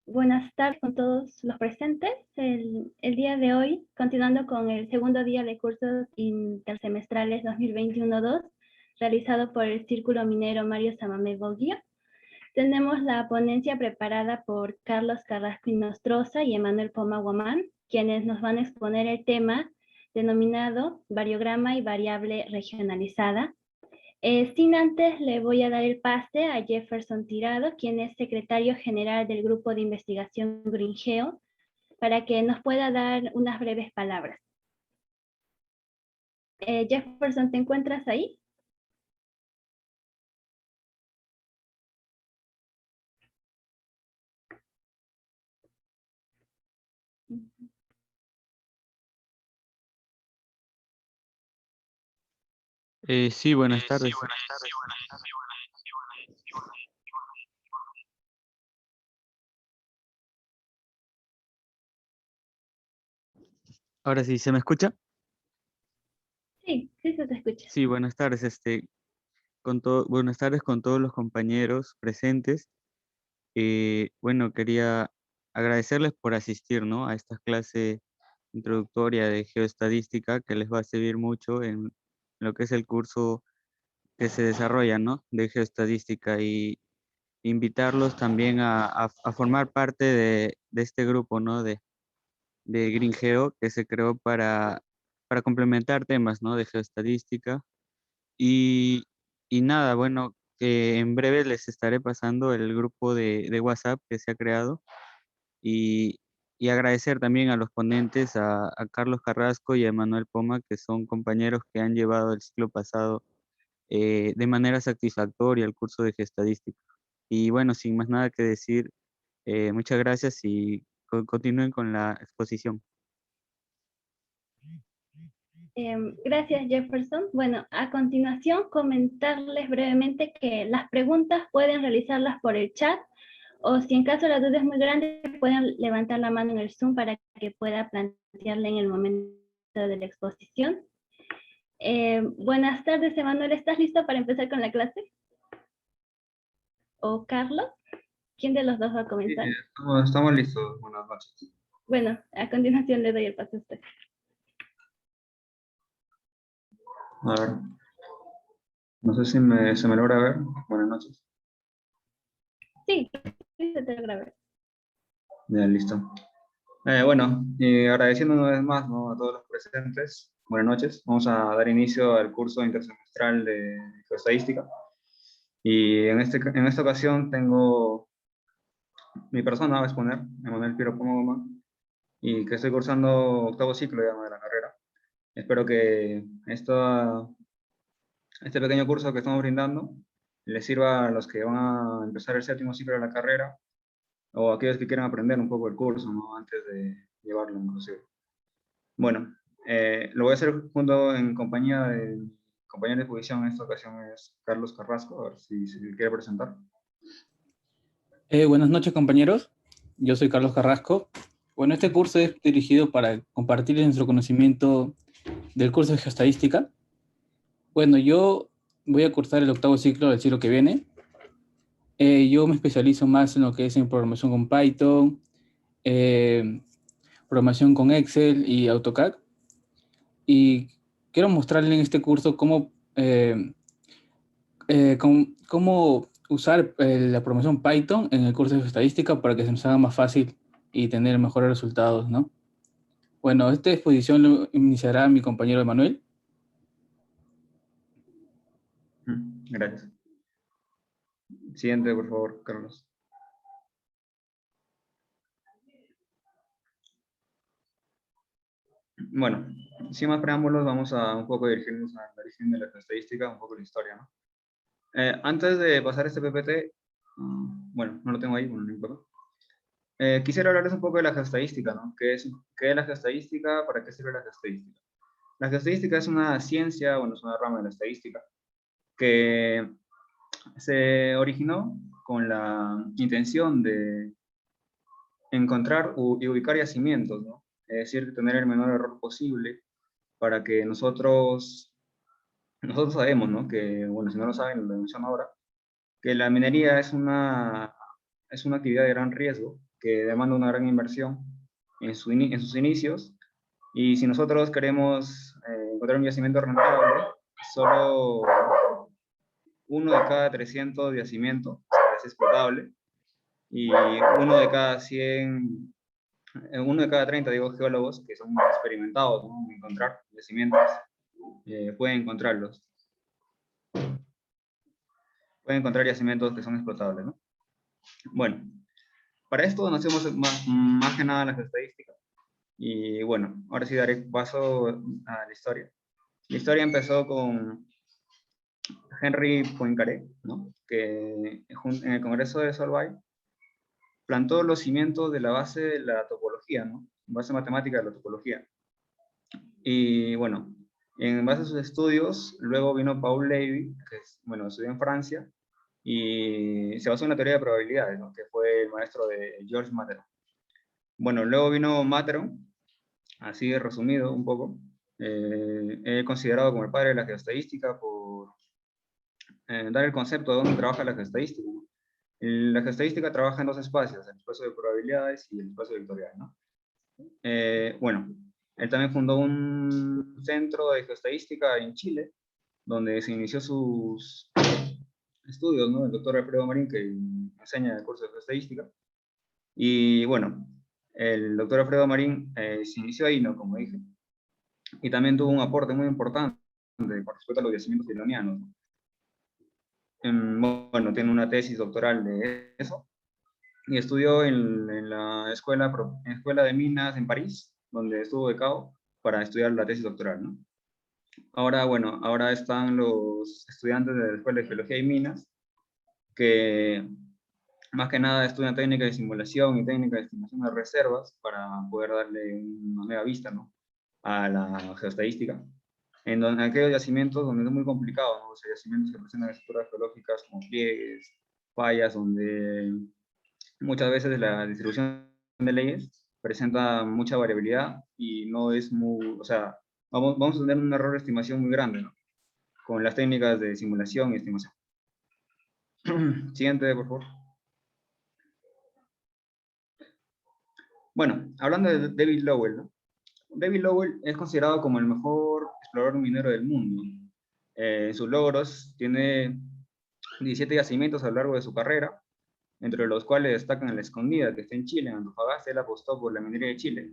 Buenas tardes con todos los presentes. El día de hoy, continuando con el segundo día de cursos intersemestrales 2021-2, realizado por el Círculo Minero Mario Samamé Boguio, tenemos la ponencia preparada por Carlos Carrasco Inostroza y Emanuel Poma Guamán, quienes nos van a exponer el tema denominado variograma y variable regionalizada. Sin antes, le voy a dar el pase a Jefferson Tirado, quien es secretario general del Grupo de Investigación GreenGeo, para que nos pueda dar unas breves palabras. Jefferson, ¿te encuentras ahí? Sí, buenas tardes. Ahora sí, ¿se me escucha? Sí, sí se te escucha. Sí, buenas tardes. Buenas tardes con todos los compañeros presentes. Bueno, quería agradecerles por asistir, ¿no? A esta clase introductoria de geoestadística que les va a servir mucho en lo que es el curso que se desarrolla, ¿no? De geoestadística, y invitarlos también a formar parte de este grupo, ¿no? De GreenGeo, que se creó para complementar temas, ¿no? De geoestadística. Y, y nada, bueno, que en breve les estaré pasando el grupo de WhatsApp que se ha creado, y, y agradecer también a los ponentes, a Carlos Carrasco y a Manuel Poma, que son compañeros que han llevado el ciclo pasado de manera satisfactoria el curso de geoestadística. Y bueno, sin más nada que decir, muchas gracias y continúen con la exposición. Gracias, Jefferson. Bueno, a continuación comentarles brevemente que las preguntas pueden realizarlas por el chat, o si en caso la duda es muy grande, pueden levantar la mano en el Zoom para que pueda plantearla en el momento de la exposición. Buenas tardes, Emanuel. ¿Estás listo para empezar con la clase? ¿O Carlos? ¿Quién de los dos va a comenzar? Sí, estamos listos. Buenas noches. Bueno, a continuación le doy el paso a usted. A ver, no sé si se me logra ver. Buenas noches. Sí, sí se te grabé. Ya, listo. Bueno, y agradeciendo una vez más, ¿no? A todos los presentes. Buenas noches. Vamos a dar inicio al curso intersemestral de geoestadística. Y en esta ocasión tengo mi persona a exponer, Emanuel Piero Pomogoma, y que estoy cursando octavo ciclo ya, ¿no? De la carrera. Espero que este pequeño curso que estamos brindando les sirva a los que van a empezar el séptimo ciclo de la carrera, o a aquellos que quieran aprender un poco el curso, ¿no? Antes de llevarlo inclusive. Bueno, lo voy a hacer junto en compañía de mi compañero de exposición. En esta ocasión es Carlos Carrasco, a ver si se quiere presentar. Buenas noches, compañeros. Yo soy Carlos Carrasco. Bueno, este curso es dirigido para compartir nuestro conocimiento del curso de geoestadística. Bueno, yo voy a cursar el octavo ciclo del ciclo que viene. Yo me especializo más en lo que es en programación con Python, programación con Excel y AutoCAD. Y quiero mostrarle en este curso cómo usar la programación Python en el curso de estadística para que se nos haga más fácil y tener mejores resultados, ¿no? Bueno, esta exposición lo iniciará mi compañero Emanuel. Gracias. Siguiente, por favor, Carlos. Bueno, sin más preámbulos, vamos a un poco dirigirnos al origen de la estadística, un poco la historia, ¿no? Antes de pasar este PPT, bueno, no lo tengo ahí, bueno, no importa. Quisiera hablarles un poco de la geoestadística, ¿no? ¿Qué es la geoestadística? ¿Para qué sirve la geoestadística? La geoestadística es una ciencia, bueno, es una rama de la estadística que se originó con la intención de encontrar y ubicar yacimientos, ¿no? Es decir, tener el menor error posible para que nosotros sabemos, ¿no? Que, bueno, si no lo saben, lo menciono ahora, que la minería es una actividad de gran riesgo, que demanda una gran inversión en sus inicios, y si nosotros queremos encontrar un yacimiento rentable, solo 1 de cada 300 yacimientos es explotable, y 1 de cada 100, 1 de cada 30, digo, geólogos que son experimentados, ¿no?, en encontrar yacimientos, pueden encontrarlos. Pueden encontrar yacimientos que son explotables, ¿no? Bueno, para esto nos hacemos más que nada las estadísticas. Y bueno, ahora sí daré paso a la historia. La historia empezó con Henry Poincaré, ¿no?, que en el Congreso de Solvay plantó los cimientos de la base de la topología, ¿no?, base matemática de la topología. Y bueno, en base a sus estudios, luego vino Paul Lévy, que bueno, estudió en Francia, y se basó en la teoría de probabilidades, ¿no?, que fue el maestro de Georges Materon. Bueno, luego vino Materon, así resumido un poco, considerado como el padre de la geoestadística por dar el concepto de dónde trabaja la geoestadística, ¿no? La geoestadística trabaja en dos espacios, el espacio de probabilidades y el espacio vectorial, ¿no? Bueno, él también fundó un centro de geoestadística en Chile, donde se inició sus estudios, ¿no?, el doctor Alfredo Marín, que enseña el curso de geoestadística. Y bueno, el doctor Alfredo Marín se inició ahí, ¿no?, como dije, y también tuvo un aporte muy importante con respecto a los yacimientos filonianos, ¿no? Bueno, tiene una tesis doctoral de eso, y estudió en la escuela de minas en París, donde estuvo becado para estudiar la tesis doctoral, ¿no? Ahora, bueno, ahora están los estudiantes de la Escuela de Geología y Minas, que más que nada estudian técnicas de simulación y técnicas de estimación de reservas para poder darle una nueva vista, ¿no?, a la geoestadística. En aquellos yacimientos donde es muy complicado, ¿no?, o sea, yacimientos que presentan estructuras geológicas como pliegues, fallas, donde muchas veces la distribución de leyes presenta mucha variabilidad y no es muy, o sea, vamos a tener un error de estimación muy grande, ¿no?, con las técnicas de simulación y estimación. Siguiente, por favor. Bueno, hablando de David Lowell, ¿no? David Lowell es considerado como el mejor explorador minero del mundo. En sus logros tiene 17 yacimientos a lo largo de su carrera, entre los cuales destacan La Escondida, que está en Chile, en Antofagasta. Él apostó por la minería de Chile.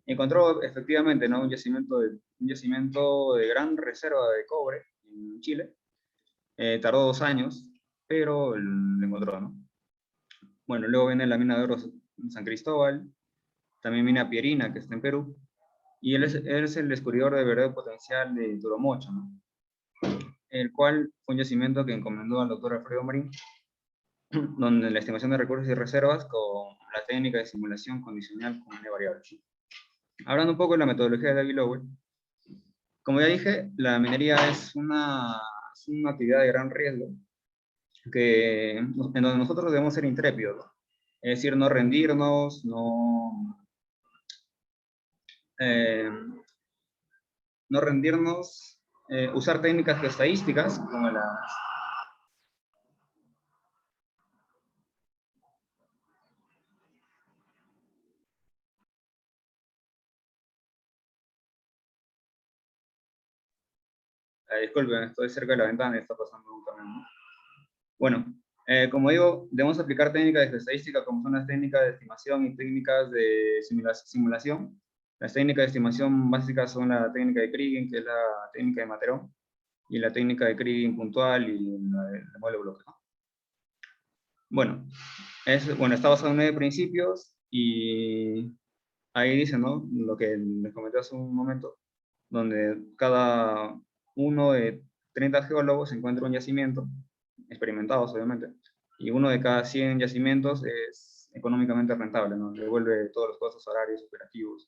Encontró efectivamente, ¿no?, un yacimiento de gran reserva de cobre en Chile. Tardó 2 años, pero lo encontró, ¿no? Bueno, luego viene la mina de oro en San Cristóbal, también mina Pierina, que está en Perú, y él es el descubridor de verdadero potencial de Turomocho, ¿no?, el cual fue un yacimiento que encomendó al doctor Alfredo Marín, donde la estimación de recursos y reservas con la técnica de simulación condicional con n variables. Hablando un poco de la metodología de David Lowell, como ya dije, la minería es una actividad de gran riesgo, en donde nosotros debemos ser intrépidos, ¿no?, es decir, no rendirnos, no rendirnos, usar técnicas geoestadísticas como las... disculpen, estoy cerca de la ventana y está pasando un camión, ¿no? Bueno, como digo, debemos aplicar técnicas de estadística como son las técnicas de estimación y técnicas de simulación. Las técnicas de estimación básicas son la técnica de Kriging, que es la técnica de Materon, y la técnica de Kriging puntual y el modelo bloque, ¿no? Bueno, está basado en 9 principios y ahí dice, ¿no?, lo que les comenté hace un momento, donde cada uno de 30 geólogos encuentra un yacimiento, experimentados obviamente, y 1 de cada 100 yacimientos es económicamente rentable, ¿no?, devuelve todos los costos horarios operativos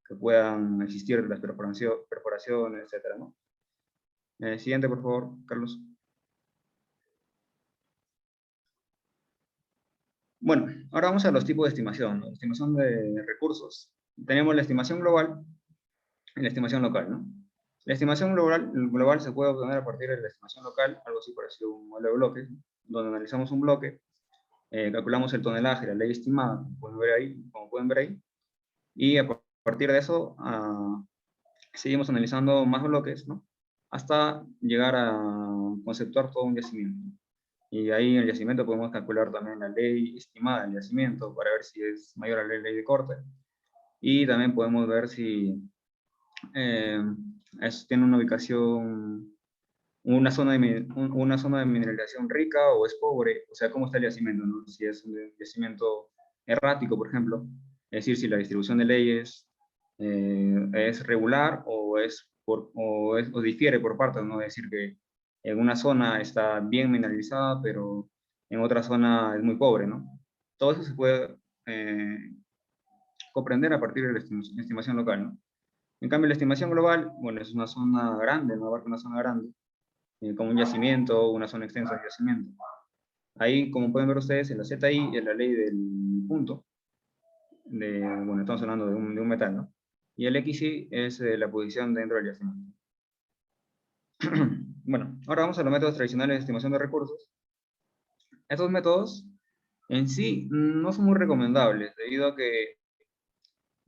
que puedan existir, las perforaciones, etcétera, ¿no? Siguiente, por favor, Carlos. Bueno, ahora vamos a los tipos de estimación, ¿no? Estimación de recursos. Tenemos la estimación global y la estimación local, ¿no? La estimación global se puede obtener a partir de la estimación local, algo así parecido a un modelo de bloques, donde analizamos un bloque, calculamos el tonelaje, la ley estimada, como pueden ver ahí, y a partir de eso seguimos analizando más bloques, ¿no? Hasta llegar a conceptuar todo un yacimiento. Y ahí en el yacimiento podemos calcular también la ley estimada del yacimiento para ver si es mayor a la ley de corte. Y también podemos ver si tiene una ubicación, una zona de mineralización rica o es pobre, o sea, cómo está el yacimiento, ¿no? Si es un yacimiento errático, por ejemplo, es decir, si la distribución de leyes es regular o difiere por partes, ¿no? Es decir, que en una zona está bien mineralizada, pero en otra zona es muy pobre, ¿no? Todo eso se puede comprender a partir de la estimación local, ¿no? En cambio, la estimación global, bueno, es una zona grande, no abarca una zona grande, como un yacimiento, una zona extensa de yacimiento. Ahí, como pueden ver ustedes, en la ZI es la ley del punto, bueno, estamos hablando de un metal, ¿no? Y el XY es la posición dentro del yacimiento. Bueno, ahora vamos a los métodos tradicionales de estimación de recursos. Estos métodos en sí no son muy recomendables, debido a que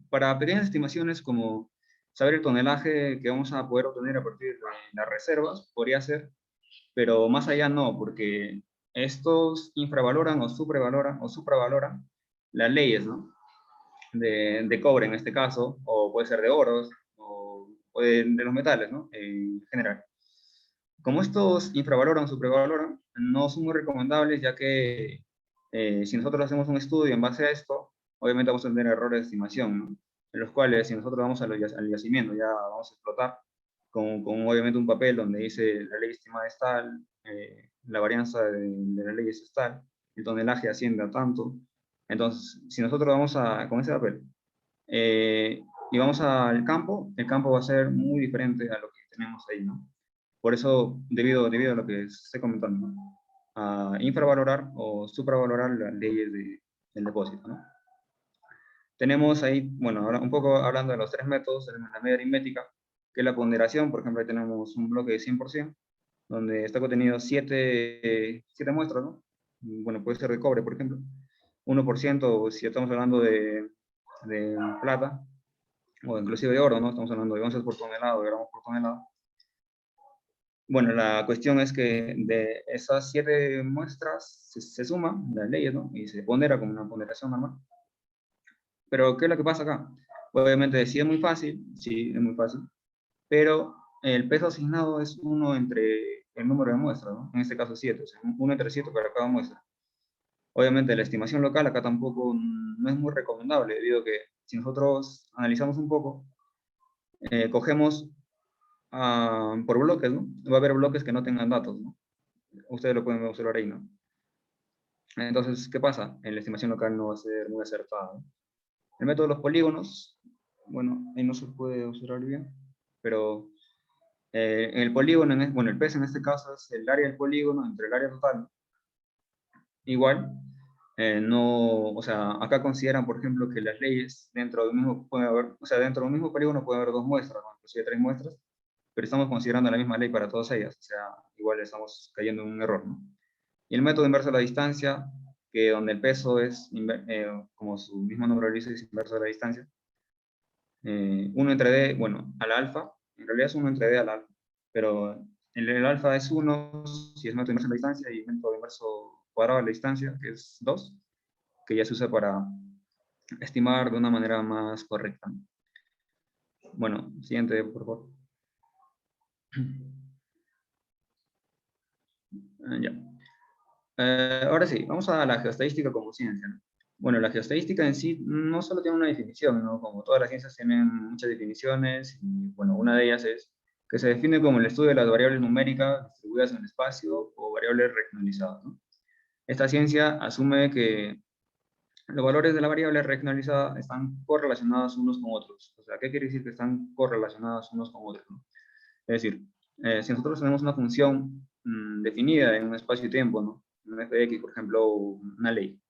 para pequeñas estimaciones como saber el tonelaje que vamos a poder obtener a partir de las reservas, podría ser, pero más allá no, porque estos infravaloran o supravaloran las leyes, ¿no? De cobre en este caso, o puede ser de oros, o de los metales, ¿no? En general. Como estos infravaloran o supravaloran, no son muy recomendables, ya que si nosotros hacemos un estudio en base a esto, obviamente vamos a tener errores de estimación, ¿no? En los cuales, si nosotros vamos al yacimiento, ya vamos a explotar con obviamente un papel donde dice la ley estimada es tal, la varianza de la ley es tal, el tonelaje asciende a tanto. Entonces, si nosotros vamos con ese papel y vamos al campo, el campo va a ser muy diferente a lo que tenemos ahí, ¿no? Por eso, debido a lo que estoy comentando, ¿no? A infravalorar o supravalorar las leyes del depósito, ¿no? Tenemos ahí, bueno, ahora un poco hablando de los tres métodos, tenemos la media aritmética, que es la ponderación. Por ejemplo, ahí tenemos un bloque de 100%, donde está contenido 7 muestras, ¿no? Bueno, puede ser de cobre, por ejemplo. 1%, si estamos hablando de plata, o inclusive de oro, ¿no? Estamos hablando de onzas por tonelada o de gramos por tonelada. Bueno, la cuestión es que de esas 7 muestras se suman las leyes, ¿no? Y se pondera como una ponderación normal. Pero, ¿qué es lo que pasa acá? Obviamente, sí es muy fácil, pero el peso asignado es 1 entre el número de muestras, ¿no? En este caso 7, o sea, 1 entre 7 para cada muestra. Obviamente, la estimación local acá tampoco no es muy recomendable, debido a que si nosotros analizamos un poco, cogemos por bloques, ¿no? Va a haber bloques que no tengan datos, ¿no? Ustedes lo pueden observar ahí, ¿no? Entonces, ¿qué pasa? En la estimación local no va a ser muy acertada, ¿no? El método de los polígonos, bueno, ahí no se puede observar bien, pero en el polígono, bueno, el peso en este caso es el área del polígono entre el área total. Igual, no, o sea, acá consideran, por ejemplo, que las leyes dentro de un mismo, dentro de un mismo polígono puede haber 2 muestras, ¿no? Inclusive 3 muestras, pero estamos considerando la misma ley para todas ellas, o sea, igual estamos cayendo en un error, ¿no? Y el método inverso a la distancia, que donde el peso es, como su mismo nombre lo dice, es inverso a la distancia. 1 entre d, bueno, al alfa, en realidad es 1 entre d al alfa, pero el alfa es 1 si es método inverso a la distancia, y método inverso cuadrado a la distancia, que es 2, que ya se usa para estimar de una manera más correcta. Bueno, siguiente, por favor. Ya. Ahora sí, vamos a la geoestadística como ciencia, ¿no? Bueno, la geoestadística en sí no solo tiene una definición, ¿no? Como todas las ciencias tienen muchas definiciones, y bueno, una de ellas es que se define como el estudio de las variables numéricas distribuidas en el espacio o variables regionalizadas, ¿no? Esta ciencia asume que los valores de la variable regionalizada están correlacionados unos con otros. O sea, ¿qué quiere decir que están correlacionados unos con otros, ¿no? Es decir, si nosotros tenemos una función definida en un espacio y tiempo, ¿no? Un f de x, por ejemplo, una ley.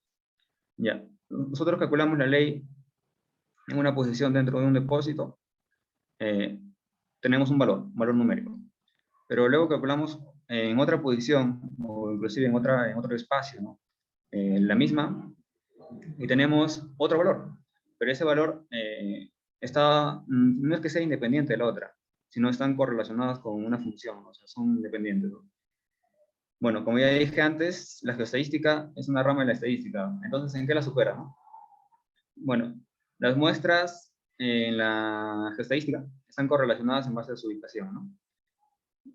Ya. Nosotros calculamos la ley en una posición dentro de un depósito. Tenemos un valor numérico. Pero luego calculamos en otra posición, o inclusive en otro espacio, ¿no? La misma, y tenemos otro valor, pero ese valor no es que sea independiente de la otra, sino están correlacionadas con una función, o sea, son independientes, ¿no? Bueno, como ya dije antes, la geoestadística es una rama de la estadística. Entonces, ¿en qué la supera, no? Bueno, las muestras en la geoestadística están correlacionadas en base a su ubicación, ¿no?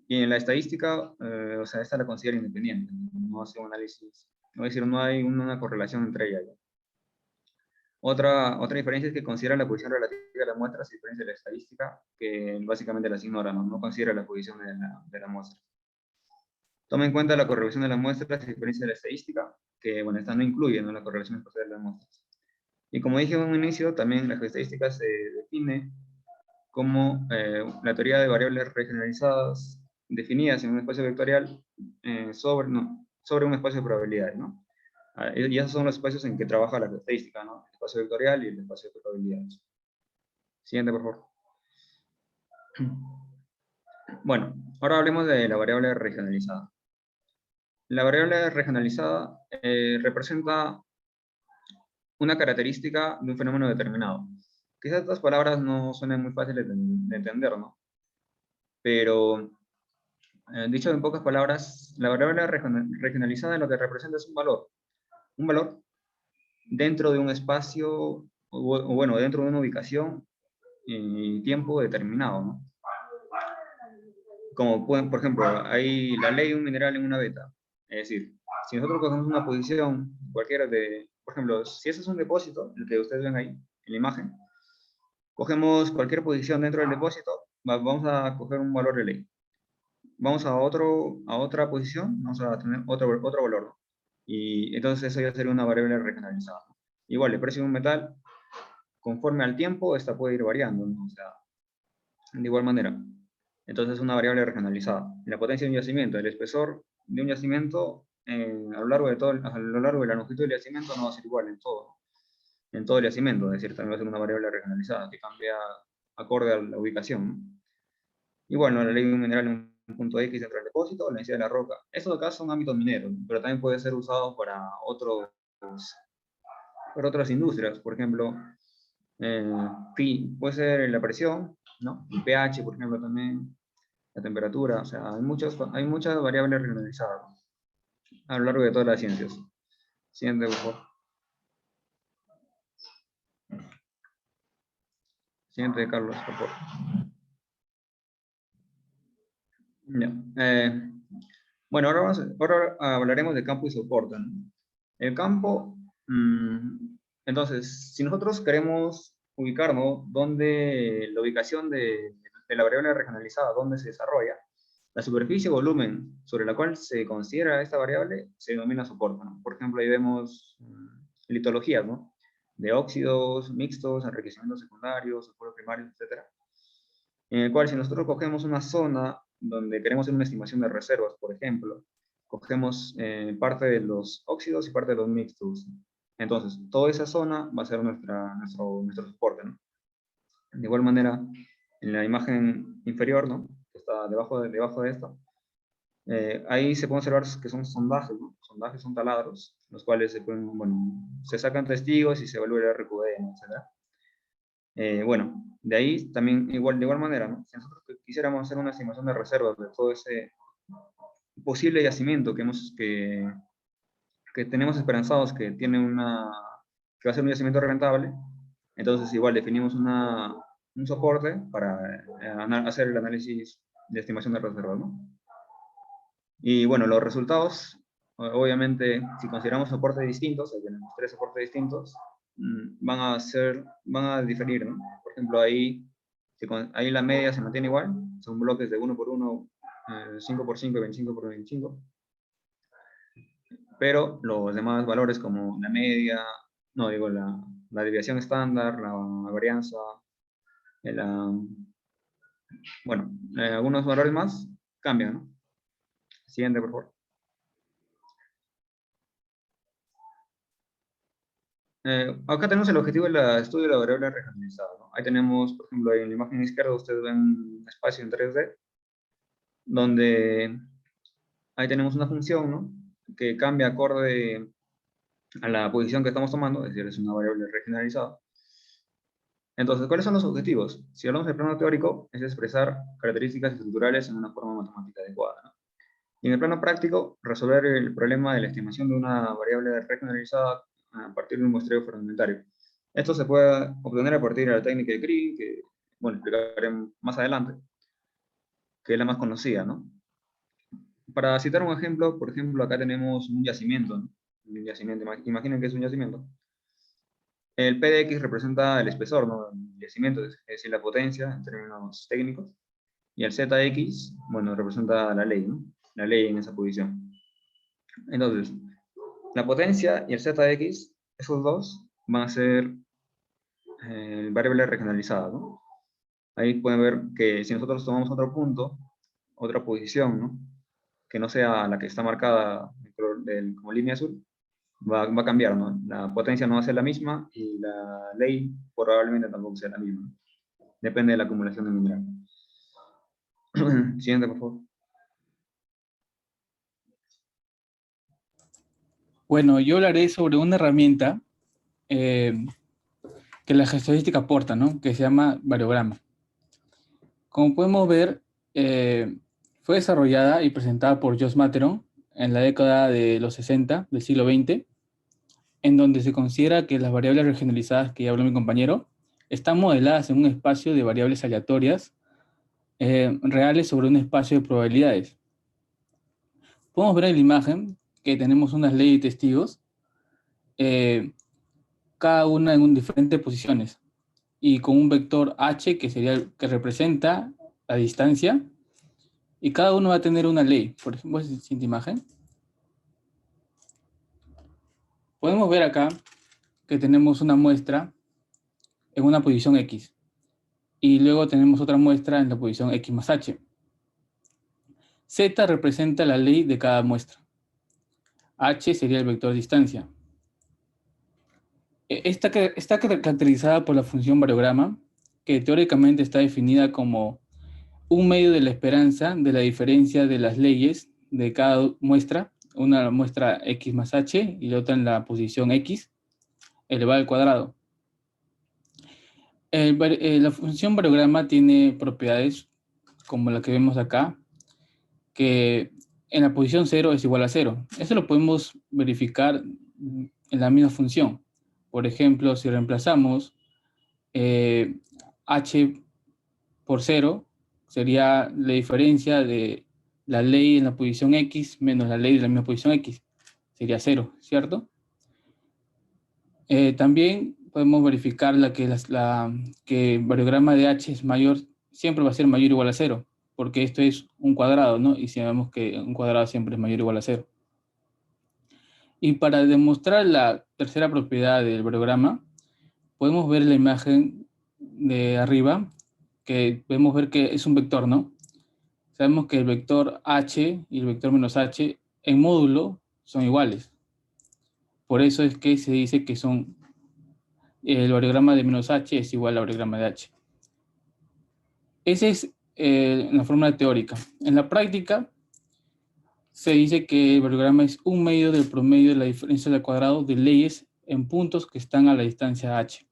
Y en la estadística, o sea, esta la considera independiente, no hace un análisis, es decir, no hay una correlación entre ellas. Otra diferencia es que considera la posición relativa de las muestras, a diferencia de la estadística, que básicamente las ignora, no considera la posición de la muestra. Toma en cuenta la correlación de las muestras, a diferencia de la estadística, que, bueno, esta no incluye, ¿no?, la correlación espacial de las muestras. Y como dije en un inicio, también la geoestadística se define como la teoría de variables regionalizadas definidas en un espacio vectorial sobre un espacio de probabilidades, ¿no? Y esos son los espacios en que trabaja la estadística, ¿no? El espacio vectorial y el espacio de probabilidades. Siguiente, por favor. Bueno, ahora hablemos de la variable regionalizada. La variable regionalizada representa una característica de un fenómeno determinado. Quizás estas palabras no suenen muy fáciles de entender, ¿no? Pero, dicho en pocas palabras, la variable regionalizada lo que representa es un valor dentro de un espacio, o bueno, dentro de una ubicación y tiempo determinado, ¿no? Como por ejemplo, hay la ley de un mineral en una beta. Es decir, si nosotros cogemos una posición cualquiera por ejemplo, si ese es un depósito, el que ustedes ven ahí en la imagen, cogemos cualquier posición dentro del depósito, vamos a coger un valor de ley. Vamos a otra posición, vamos a tener otro valor, ¿no? Y entonces eso ya sería una variable regionalizada. Igual, el precio de un metal, conforme al tiempo, esta puede ir variando, ¿no? O sea, de igual manera. Entonces es una variable regionalizada. La potencia de un yacimiento, el espesor de un yacimiento a lo largo de la longitud del yacimiento no va a ser igual en todo el yacimiento, es decir, también va a ser una variable regionalizada que cambia acorde a la ubicación, ¿no? Y bueno, la ley de un mineral en un punto X dentro del depósito, la densidad de la roca. Estos acá son ámbitos mineros, pero también puede ser usado para otras industrias, por ejemplo, puede ser la presión, ¿no? El pH, por ejemplo, también, la temperatura, o sea, hay muchas variables regionalizadas a lo largo de todas las ciencias. Siguiente, por favor. Siguiente, Carlos, por favor. Ya. Bueno, ahora hablaremos de campo y soporte, ¿no? El campo, entonces, si nosotros queremos ubicarnos dónde la ubicación de la variable regionalizada, dónde se desarrolla, la superficie o volumen sobre la cual se considera esta variable se denomina soporte, ¿no? Por ejemplo, ahí vemos litologías, ¿no?, de óxidos mixtos, enriquecimientos secundarios, sulfuros primarios, etc. En el cual, si nosotros cogemos una zona donde queremos hacer una estimación de reservas, por ejemplo, cogemos parte de los óxidos y parte de los mixtos. Entonces, toda esa zona va a ser nuestro soporte, ¿no? De igual manera, en la imagen inferior, ¿no?, que está debajo de esta, ahí se puede observar que son sondajes, ¿no? Sondajes son taladros, los cuales se sacan testigos y se evalúa el RQD, etc. Bueno, de ahí también, de igual manera, ¿no?, si nosotros quisiéramos hacer una estimación de reservas de todo ese posible yacimiento que tenemos esperanzados que va a ser un yacimiento rentable, entonces igual definimos un soporte para hacer el análisis de estimación de reservas, ¿no? Y bueno, los resultados, obviamente, si consideramos soportes distintos, tenemos 3 soportes distintos, van a diferir, ¿no? Por ejemplo, ahí la media se mantiene igual, son bloques de 1 por 1, 5 por 5 y 25 por 25. Pero los demás valores como la media, la desviación estándar, la varianza, algunos valores más cambian, ¿no? Siguiente, por favor. Acá tenemos el objetivo del estudio de la variable regionalizada, ¿no? Ahí tenemos, por ejemplo, en la imagen izquierda ustedes ven un espacio en 3D, donde ahí tenemos una función, ¿no? Que cambia acorde a la posición que estamos tomando, es decir, es una variable regionalizada. Entonces, ¿cuáles son los objetivos? Si hablamos del plano teórico, es expresar características estructurales en una forma matemática adecuada, ¿no? Y en el plano práctico, resolver el problema de la estimación de una variable regionalizada a partir de un muestreo fragmentario. Esto se puede obtener a partir de la técnica de Green, que, bueno, explicaré más adelante, que es la más conocida, ¿no? Para citar un ejemplo, por ejemplo, acá tenemos un yacimiento, ¿no? Un yacimiento, imaginen que es un yacimiento. El P de X representa el espesor, ¿no? El yacimiento, es decir, la potencia en términos técnicos. Y el ZX, bueno, representa la ley, ¿no? La ley en esa posición. Entonces, la potencia y el ZX, esos dos, van a ser variables regionalizadas, ¿no? Ahí pueden ver que si nosotros tomamos otro punto, otra posición, ¿no? Que no sea la que está marcada como línea azul, va a cambiar, ¿no? La potencia no va a ser la misma y la ley probablemente tampoco sea la misma. Depende de la acumulación de mineral. Siguiente, por favor. Bueno, yo hablaré sobre una herramienta que la geoestadística aporta, ¿no? Que se llama variograma. Como podemos ver, fue desarrollada y presentada por Jos Materon en la década de los 60 del siglo XX, en donde se considera que las variables regionalizadas que ya habló mi compañero están modeladas en un espacio de variables aleatorias reales sobre un espacio de probabilidades. Podemos ver en la imagen que tenemos unas leyes de testigos, cada una en diferentes posiciones, y con un vector h que sería el que representa la distancia, y cada uno va a tener una ley. Por ejemplo, la siguiente imagen. Podemos ver acá que tenemos una muestra en una posición X, y luego tenemos otra muestra en la posición X más H. Z representa la ley de cada muestra. H sería el vector de distancia. Está caracterizada por la función variograma, que teóricamente está definida como un medio de la esperanza de la diferencia de las leyes de cada muestra, una muestra X más H y la otra en la posición X, elevado al cuadrado. La función variograma tiene propiedades como la que vemos acá, que en la posición 0 es igual a 0. Eso lo podemos verificar en la misma función. Por ejemplo, si reemplazamos h por 0, sería la diferencia de la ley en la posición X menos la ley de la misma posición X. Sería 0, ¿cierto? También podemos verificar que el variograma de h es mayor, siempre va a ser mayor o igual a 0, porque esto es un cuadrado, ¿no? Y sabemos que un cuadrado siempre es mayor o igual a 0. Y para demostrar la tercera propiedad del variograma, podemos ver la imagen de arriba, que podemos ver que es un vector, ¿no? Sabemos que el vector h y el vector menos h en módulo son iguales. Por eso es que se dice que el variograma de menos h es igual al variograma de h. Esa es la fórmula teórica. En la práctica, se dice que el variograma es un medio del promedio de la diferencia al cuadrado de leyes en puntos que están a la distancia h.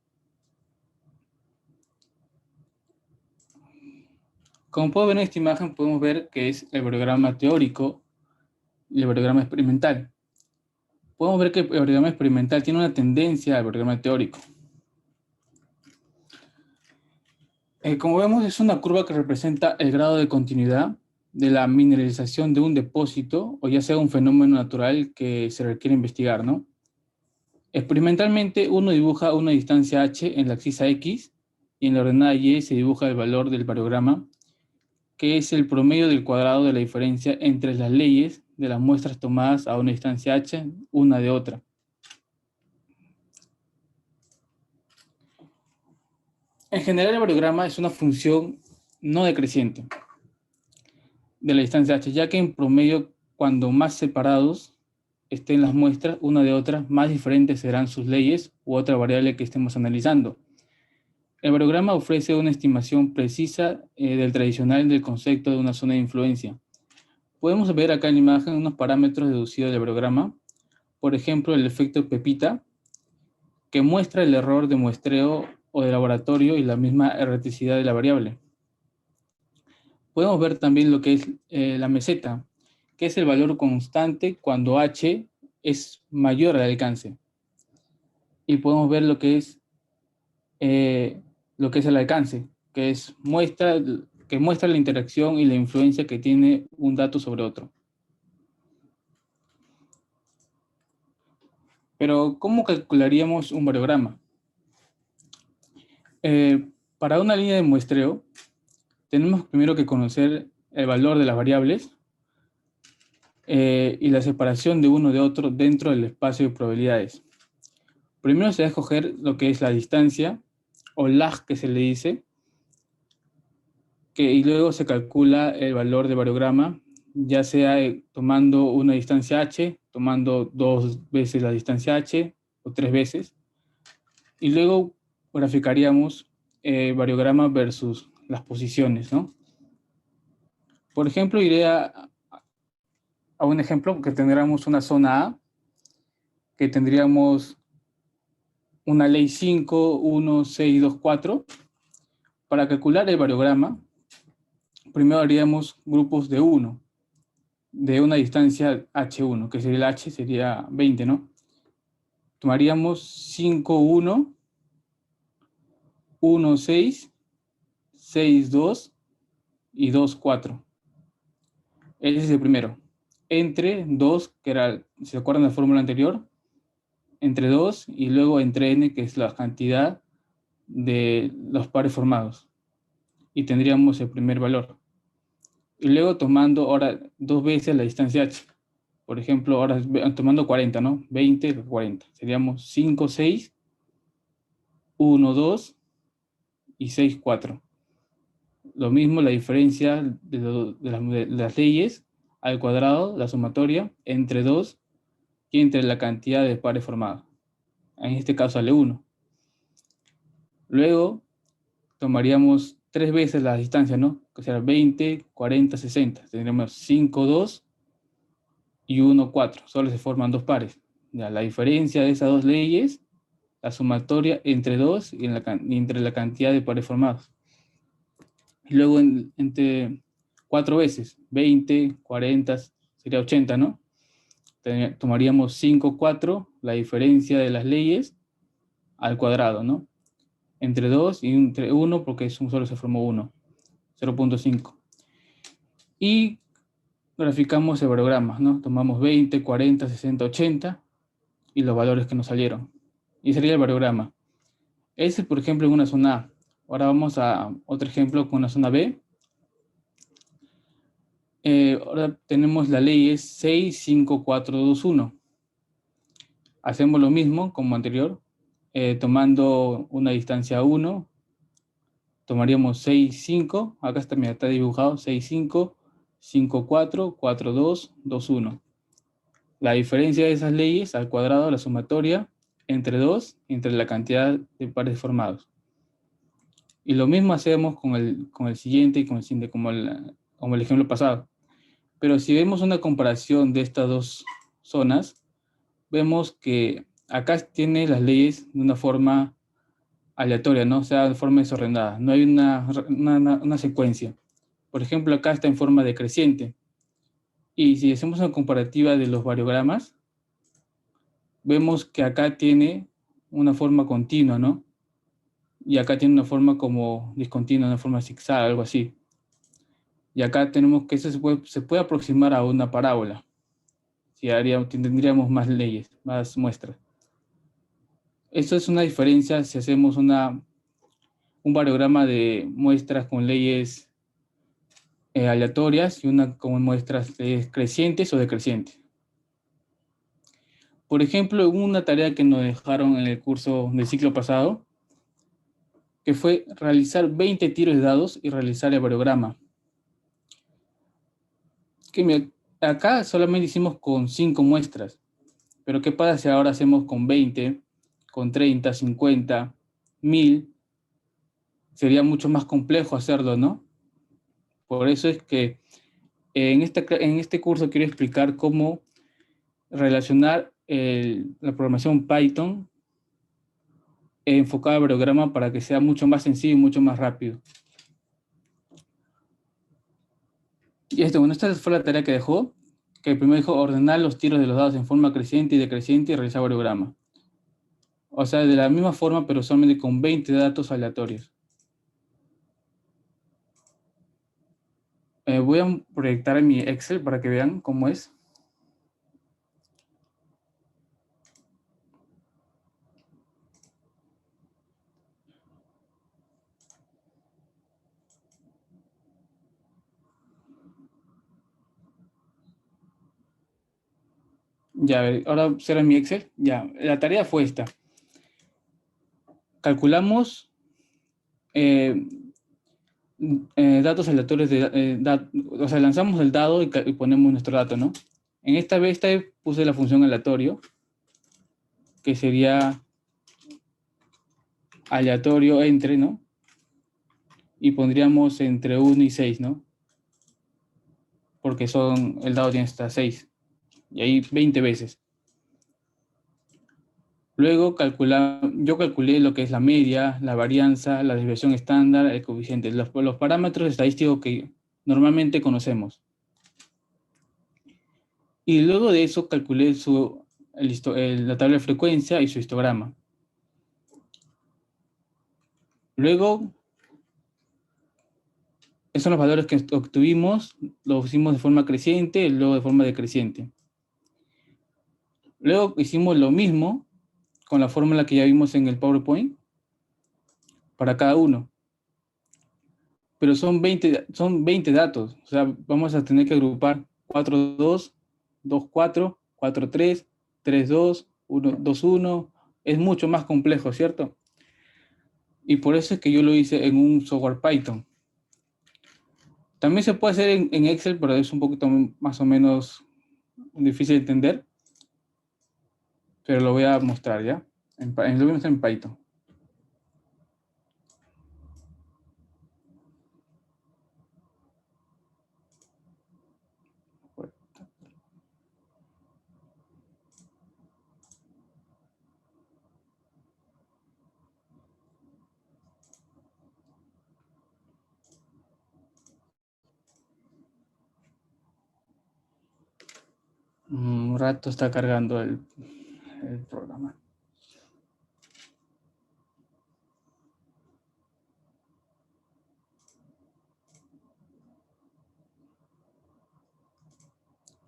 Como puedo ver en esta imagen, podemos ver que es el variograma teórico y el variograma experimental. Podemos ver que el variograma experimental tiene una tendencia al variograma teórico. Como vemos, es una curva que representa el grado de continuidad de la mineralización de un depósito, o ya sea un fenómeno natural que se requiere investigar, ¿no? Experimentalmente, uno dibuja una distancia h en la axis x, y en la ordenada y se dibuja el valor del variograma, que es el promedio del cuadrado de la diferencia entre las leyes de las muestras tomadas a una distancia h, una de otra. En general, el variograma es una función no decreciente de la distancia h, ya que en promedio, cuando más separados estén las muestras una de otra, más diferentes serán sus leyes u otra variable que estemos analizando. El variograma ofrece una estimación precisa del tradicional del concepto de una zona de influencia. podemos ver acá en la imagen unos parámetros deducidos del programa. Por ejemplo, el efecto Pepita, que muestra el error de muestreo o de laboratorio y la misma erraticidad de la variable. Podemos ver también lo que es la meseta, que es el valor constante cuando h es mayor al alcance. Y podemos ver lo que es el alcance, que muestra la interacción y la influencia que tiene un dato sobre otro. Pero, ¿cómo calcularíamos un variograma? Para una línea de muestreo, tenemos primero que conocer el valor de las variables y la separación de uno de otro dentro del espacio de probabilidades. Primero se va a escoger lo que es la distancia, o lag que se le dice, y luego se calcula el valor de variograma, ya sea tomando una distancia h, tomando 2 veces la distancia h, o 3 veces, y luego graficaríamos variograma versus las posiciones, ¿no? Por ejemplo, iré a un ejemplo que tendríamos una zona A, que tendríamos una ley 5, 1, 6, 2, 4. Para calcular el variograma, primero haríamos grupos de 1, de una distancia h1, que sería el h, sería 20, ¿no? Tomaríamos 5, 1, 1, 6, 6, 2 y 2, 4. Ese es el primero. Entre 2, que era, si se acuerdan de la fórmula anterior, entre 2 y luego entre n, que es la cantidad de los pares formados. Y tendríamos el primer valor. Y luego tomando ahora 2 veces la distancia h. Por ejemplo, ahora tomando 40, ¿no? 20, 40. Seríamos 5, 6, 1, 2 y 6, 4. Lo mismo la diferencia de las leyes al cuadrado, la sumatoria, entre 2 y entre la cantidad de pares formados. En este caso sale 1. Luego tomaríamos 3 veces la distancia, ¿no? O sea, 20, 40, 60. Tendríamos 5, 2 y 1, 4. Solo se forman 2 pares. Ya, la diferencia de esas dos leyes, la sumatoria entre 2 y entre la cantidad de pares formados. Y luego entre 4 veces, 20, 40, sería 80, ¿no? Tomaríamos 5, 4, la diferencia de las leyes al cuadrado, ¿no? Entre 2 y entre 1, porque solo se formó 1, 0.5. Y graficamos el variograma, ¿no? Tomamos 20, 40, 60, 80 y los valores que nos salieron. Y sería el variograma. Ese, por ejemplo, en una zona A. Ahora vamos a otro ejemplo con una zona B. Ahora tenemos la ley es 6, 5, 4, 2, 1. Hacemos lo mismo como anterior. Tomando una distancia 1, tomaríamos 6, 5. Acá está dibujado 6, 5, 5, 4, 4, 2, 2, 1. La diferencia de esas leyes al cuadrado, la sumatoria, entre 2, entre la cantidad de pares formados. Y lo mismo hacemos con el siguiente y con el siguiente, como el ejemplo pasado. Pero si vemos una comparación de estas dos zonas, vemos que acá tiene las leyes de una forma aleatoria, ¿no? O sea, de forma desordenada. No hay una secuencia. Por ejemplo, acá está en forma decreciente. Y si hacemos una comparativa de los variogramas, vemos que acá tiene una forma continua, ¿no? Y acá tiene una forma como discontinua, una forma zigzag, algo así. Y acá tenemos que eso se puede aproximar a una parábola. Si tendríamos más leyes, más muestras. Eso es una diferencia si hacemos un variograma de muestras con leyes aleatorias y una con muestras crecientes o decrecientes. Por ejemplo, una tarea que nos dejaron en el curso del ciclo pasado, que fue realizar 20 tiros de dados y realizar el variograma. Acá solamente hicimos con 5 muestras, pero ¿qué pasa si ahora hacemos con 20, con 30, 50, 1000? Sería mucho más complejo hacerlo, ¿no? Por eso es que En este curso quiero explicar cómo relacionar la programación Python enfocada a programa para que sea mucho más sencillo y mucho más rápido. Y bueno, esta fue la tarea que dejó, que primero dijo ordenar los tiros de los dados en forma creciente y decreciente y realizar variograma. O sea, de la misma forma, pero solamente con 20 datos aleatorios. Voy a proyectar mi Excel para que vean cómo es. Ya, a ver, ahora observen mi Excel. Ya, la tarea fue esta. Calculamos datos aleatorios, o sea, lanzamos el dado y ponemos nuestro dato, ¿no? En esta vez puse la función aleatorio, que sería aleatorio entre, ¿no? Y pondríamos entre 1 y 6, ¿no? Porque el dado tiene hasta 6. Y ahí 20 veces. Luego yo calculé lo que es la media, la varianza, la desviación estándar, el coeficiente, los parámetros estadísticos que normalmente conocemos. Y luego de eso calculé la tabla de frecuencia y su histograma. Luego, esos son los valores que obtuvimos, los hicimos de forma creciente y luego de forma decreciente. Luego hicimos lo mismo con la fórmula que ya vimos en el PowerPoint para cada uno. Pero son 20 datos, o sea, vamos a tener que agrupar 4-2, 2-4, 4-3, 3-2, 1-2-1, es mucho más complejo, ¿cierto? Y por eso es que yo lo hice en un software Python. También se puede hacer en Excel, pero es un poquito más o menos difícil de entender. Pero lo voy a mostrar ya. Lo voy a mostrar en Python. Un rato está cargando el programa.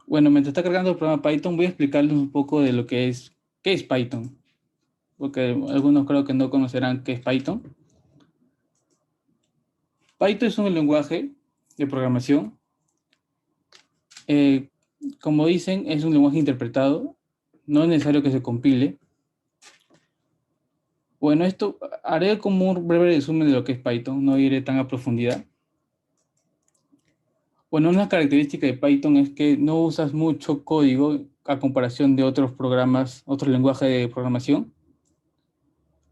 Bueno, mientras está cargando el programa Python, voy a explicarles un poco de lo que es, ¿qué es Python? Porque algunos creo que no conocerán qué es Python. Python es un lenguaje de programación. Como dicen, es un lenguaje interpretado. No es necesario que se compile. Bueno, haré como un breve resumen de lo que es Python. No iré tan a profundidad. Bueno, una característica de Python es que no usas mucho código a comparación de otros programas, otros lenguajes de programación.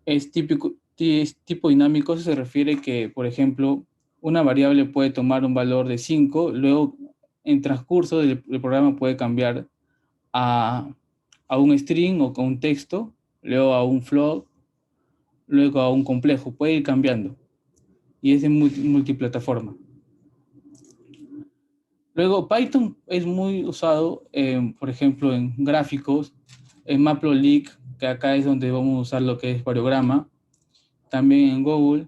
Es tipo dinámico, se refiere que, por ejemplo, una variable puede tomar un valor de 5, luego en transcurso del programa puede cambiar a un string o con un texto, luego a un float, luego a un complejo, puede ir cambiando. Y es de multiplataforma. Luego, Python es muy usado, por ejemplo, en gráficos, en Matplotlib, que acá es donde vamos a usar lo que es variograma, también en Google,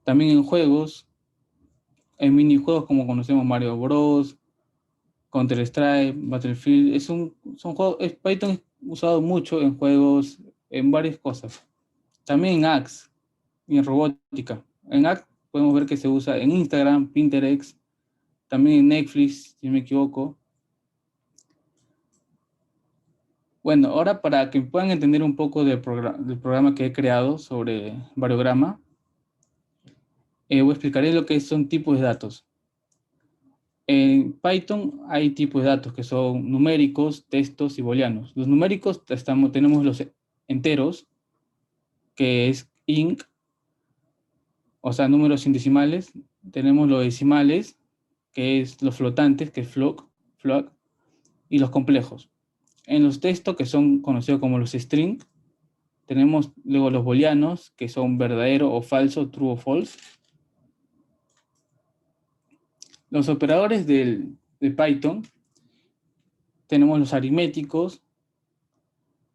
también en juegos, en minijuegos como conocemos Mario Bros, Counter-Strike, Battlefield. Python es usado mucho en juegos, en varias cosas. También en Axe y en robótica. En Axe podemos ver que se usa en Instagram, Pinterest, también en Netflix, si no me equivoco. Bueno, ahora para que puedan entender un poco del programa que he creado sobre variograma, voy a explicarles lo que son tipos de datos. En Python hay tipos de datos que son numéricos, textos y booleanos. Los numéricos tenemos los enteros, que es int, o sea, números sin decimales. Tenemos los decimales, que es los flotantes, que es float, y los complejos. En los textos, que son conocidos como los string, tenemos luego los booleanos, que son verdadero o falso, true o false. Los operadores de Python, tenemos los aritméticos,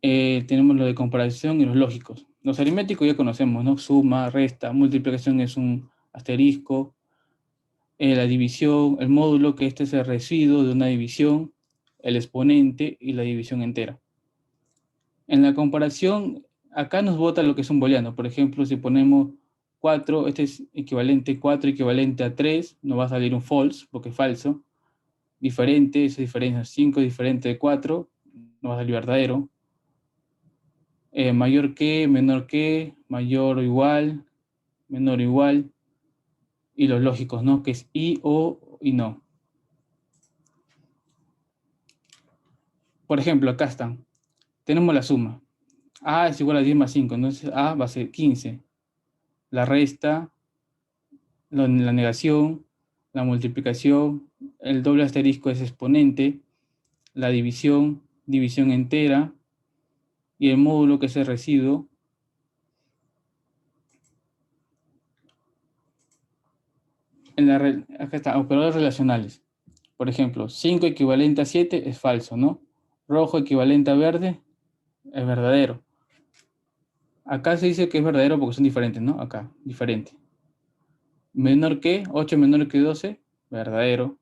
tenemos los de comparación y los lógicos. Los aritméticos ya conocemos, ¿no? Suma, resta, multiplicación es un asterisco, la división, el módulo, que este es el residuo de una división, el exponente y la división entera. En la comparación, acá nos bota lo que es un booleano. Por ejemplo, si ponemos 4, este es equivalente 4 equivalente a 3, nos va a salir un false, porque es falso. Diferente, esa diferencia 5 diferente de 4, nos va a salir verdadero. Mayor que, menor que, mayor o igual, menor o igual. Y los lógicos, ¿no? Que es y, o y no. Por ejemplo, acá están. Tenemos la suma. A es igual a 10 más 5, entonces A va a ser 15. La resta, la negación, la multiplicación, el doble asterisco es exponente, la división, división entera, y el módulo, que es el residuo. Acá está, operadores relacionales. Por ejemplo, 5 equivalente a 7 es falso, ¿no? Rojo equivalente a verde es verdadero. Acá se dice que es verdadero porque son diferentes, ¿no? Acá, diferente. Menor que, 8 menor que 12, verdadero.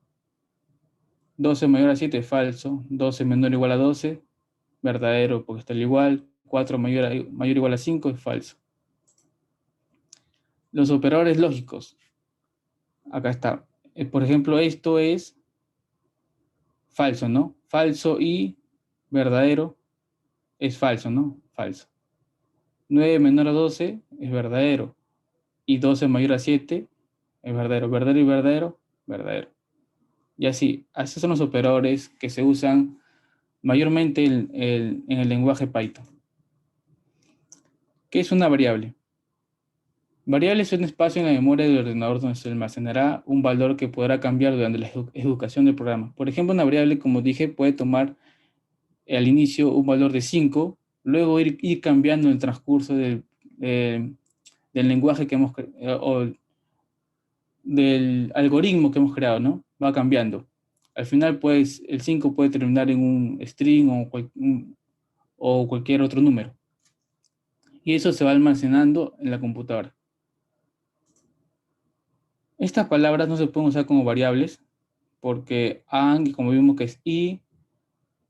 12 mayor a 7 es falso. 12 menor o igual a 12, verdadero porque está al igual. 4 mayor o igual a 5 es falso. Los operadores lógicos. Acá está. Por ejemplo, esto es falso, ¿no? Falso y verdadero es falso, ¿no? Falso. 9 menor a 12 es verdadero. Y 12 mayor a 7 es verdadero. Verdadero y verdadero, verdadero. Y así, esos son los operadores que se usan mayormente en el lenguaje Python. ¿Qué es una variable? Variable es un espacio en la memoria del ordenador donde se almacenará un valor que podrá cambiar durante la ejecución del programa. Por ejemplo, una variable, como dije, puede tomar al inicio un valor de 5, luego ir cambiando en el transcurso del lenguaje que hemos o del algoritmo que hemos creado, ¿no? Va cambiando. Al final, pues, el 5 puede terminar en un string o cualquier otro número. Y eso se va almacenando en la computadora. Estas palabras no se pueden usar como variables porque and, como vimos que es y,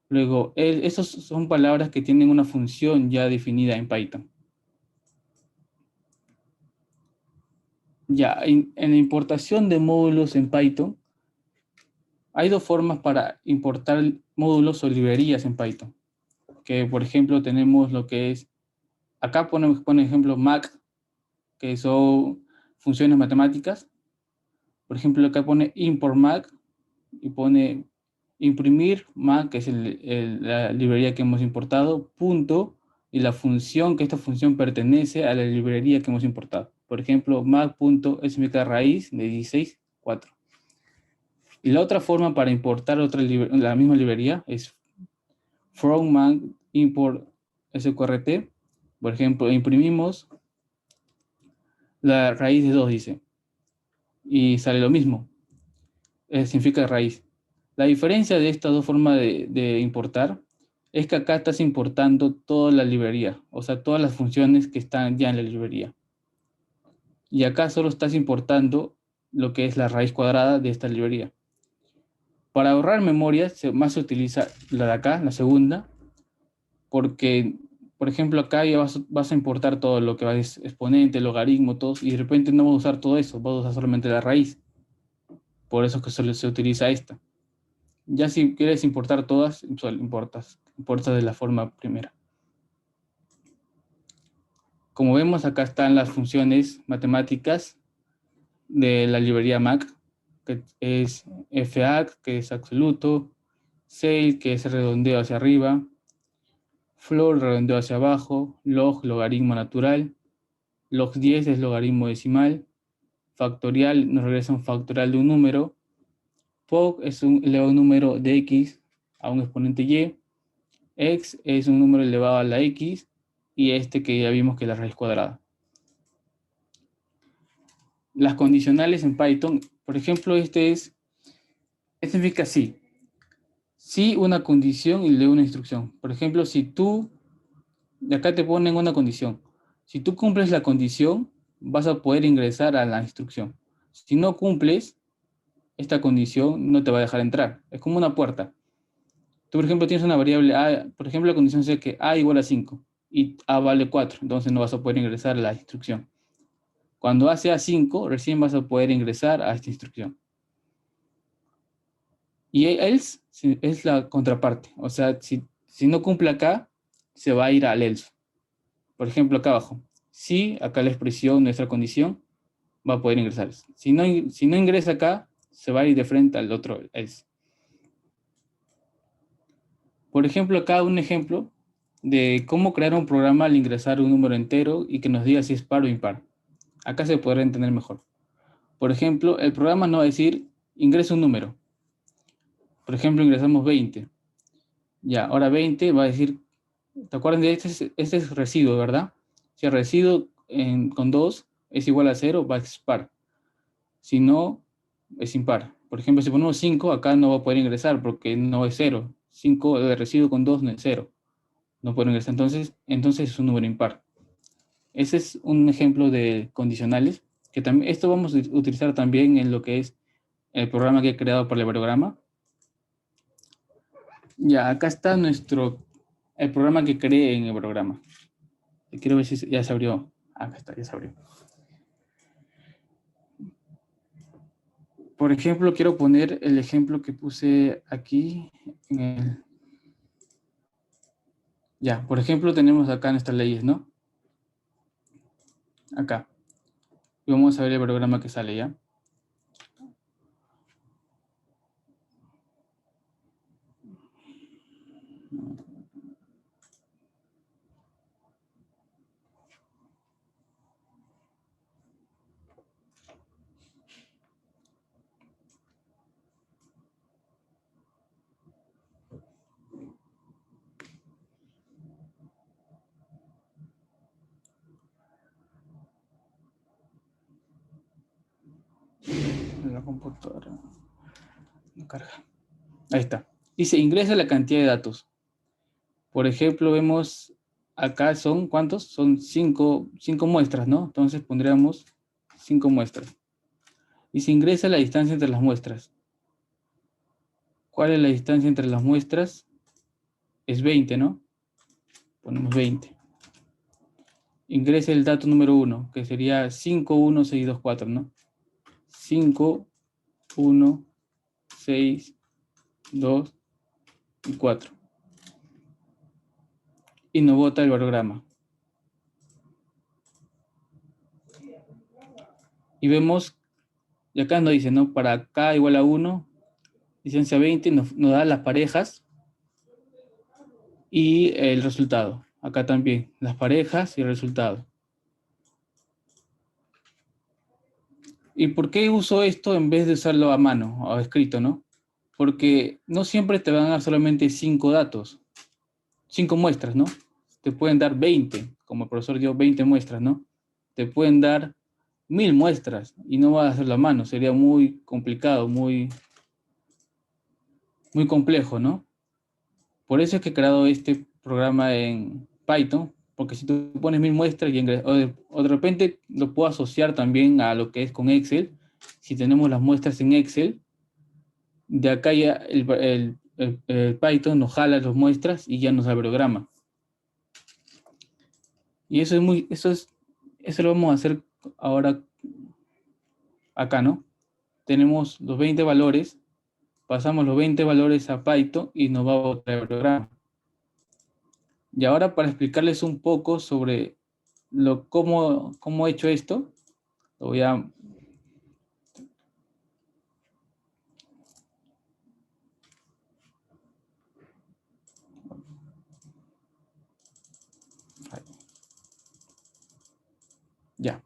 luego esas son palabras que tienen una función ya definida en Python. Ya, en la importación de módulos en Python, hay dos formas para importar módulos o librerías en Python. Que, por ejemplo, tenemos lo que es, acá pone ejemplo Mac, que son funciones matemáticas. Por ejemplo, acá pone import Mac y pone imprimir Mac, que es la librería que hemos importado, punto, y la función, que esta función pertenece a la librería que hemos importado. Por ejemplo, mac.smk raíz de 16.4. Y la otra forma para importar la misma librería es from Mac import sqrt. Por ejemplo, imprimimos la raíz de 2, dice, y sale lo mismo. Significa raíz. La diferencia de estas dos formas de importar es que acá estás importando toda la librería, o sea, todas las funciones que están ya en la librería. Y acá solo estás importando lo que es la raíz cuadrada de esta librería. Para ahorrar memoria, más se utiliza la de acá, la segunda, porque, por ejemplo, acá ya vas a importar todo lo que es exponente, logaritmo, todo, y de repente no vas a usar todo eso, vas a usar solamente la raíz. Por eso es que solo se utiliza esta. Ya si quieres importar todas, solo importas de la forma primera. Como vemos, acá están las funciones matemáticas de la librería Mac, que es FAC, que es absoluto, Scale, que es redondeo hacia arriba, Floor, redondeo hacia abajo, Log, logaritmo natural, Log10 es logaritmo decimal, factorial nos regresa un factorial de un número, POC es un elevado número de x a un exponente y, x es un número elevado a la x, y este que ya vimos que es la raíz cuadrada. Las condicionales en Python, por ejemplo, este significa así. Si una condición y luego una instrucción. Por ejemplo, si tú, de acá te ponen una condición. Si tú cumples la condición, vas a poder ingresar a la instrucción. Si no cumples, esta condición no te va a dejar entrar. Es como una puerta. Tú, por ejemplo, tienes una variable a, por ejemplo, la condición es que a igual a 5 y a vale 4, entonces no vas a poder ingresar a la instrucción. Cuando a sea 5, recién vas a poder ingresar a esta instrucción. Y else es la contraparte. O sea, si no cumple acá, se va a ir al else. Por ejemplo, acá abajo. Si acá la expresión, nuestra condición, va a poder ingresar. Si no ingresa acá, se va a ir de frente al otro else. Por ejemplo, acá un ejemplo de cómo crear un programa al ingresar un número entero y que nos diga si es par o impar. Acá se podrá entender mejor. Por ejemplo, el programa nos va a decir, ingresa un número. Por ejemplo, ingresamos 20. Ya, ahora 20 va a decir, ¿te acuerdan de este es residuo, verdad? Si el residuo con 2 es igual a 0, va a ser par. Si no, es impar. Por ejemplo, si ponemos 5, acá no va a poder ingresar porque no es 0. 5 de residuo con 2 no es 0. No puede ingresar. Entonces es un número impar. Ese es un ejemplo de condicionales, que también, esto vamos a utilizar también en lo que es el programa que he creado para el variograma. Ya, acá está el programa que creé en el programa. Quiero ver si ya se abrió. Acá está, ya se abrió. Por ejemplo, quiero poner el ejemplo que puse aquí. Ya, por ejemplo, tenemos acá nuestras leyes, ¿no? Acá. Y vamos a ver el programa que sale, ¿ya? La computadora no carga. Ahí está. Dice, ingresa la cantidad de datos. Por ejemplo, vemos acá son, ¿cuántos? Son 5 muestras, ¿no? Entonces pondríamos 5 muestras. Y se ingresa la distancia entre las muestras. ¿Cuál es la distancia entre las muestras? Es 20, ¿no? Ponemos 20. Ingresa el dato número 1, que sería 5, 1, 6, 2, 4, ¿no? 5, 1, 6, 2 y 4. Y nos bota el barograma. Y vemos, y acá nos dice, ¿no? Para K igual a 1, distancia 20, nos da las parejas y el resultado. Acá también, las parejas y el resultado. ¿Y por qué uso esto en vez de usarlo a mano o escrito, no? Porque no siempre te van a dar solamente 5 datos, 5 muestras, ¿no? Te pueden dar 20, como el profesor dio 20 muestras, ¿no? Te pueden dar 1000 muestras y no vas a hacerlo a mano, sería muy complicado, muy complejo, ¿no? Por eso es que he creado este programa en Python, porque si tú pones 1000 muestras o de repente lo puedo asociar también a lo que es con Excel. Si tenemos las muestras en Excel, de acá ya el Python nos jala las muestras y ya nos da el programa. Y eso lo vamos a hacer ahora acá, ¿no? Tenemos los 20 valores, pasamos los 20 valores a Python y nos va a botar el programa. Y ahora para explicarles un poco sobre cómo he hecho esto, lo voy a... Ya.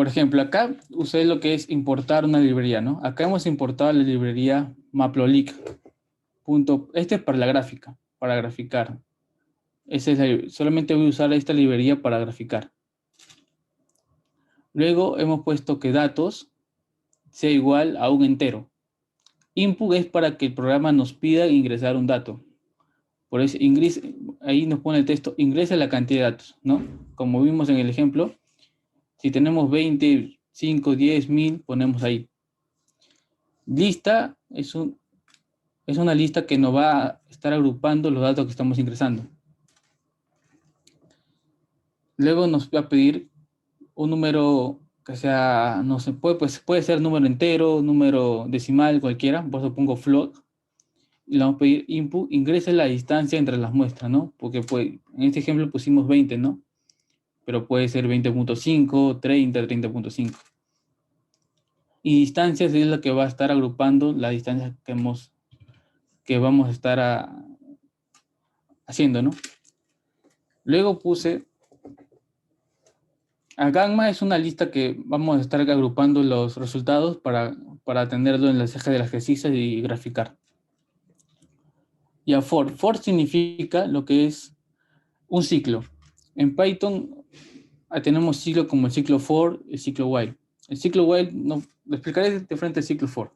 Por ejemplo, acá usé lo que es importar una librería, ¿no? Acá hemos importado la librería Matplotlib. Este es para la gráfica, para graficar. Solamente voy a usar esta librería para graficar. Luego hemos puesto que datos sea igual a un entero. Input es para que el programa nos pida ingresar un dato. Por eso ahí nos pone el texto, ingresa la cantidad de datos, ¿no? Como vimos en el ejemplo, si tenemos 20, 5, 10, 1000, ponemos ahí. Lista es una lista que nos va a estar agrupando los datos que estamos ingresando. Luego nos va a pedir un número que sea, no sé, puede ser número entero, número decimal, cualquiera. Por eso pongo float. Y le vamos a pedir input, ingrese la distancia entre las muestras, ¿no? Porque en este ejemplo pusimos 20, ¿no? Pero puede ser 20.5, 30, 30.5. Y distancias es la que va a estar agrupando las distancias que vamos a estar haciendo, ¿no? Luego puse, a Gamma es una lista que vamos a estar agrupando los resultados para tenerlo en las ejes de las ejercicios y graficar. Y a for significa lo que es un ciclo. En Python tenemos ciclos como el ciclo for, el ciclo while. El ciclo while, no, lo explicaré de frente al ciclo for.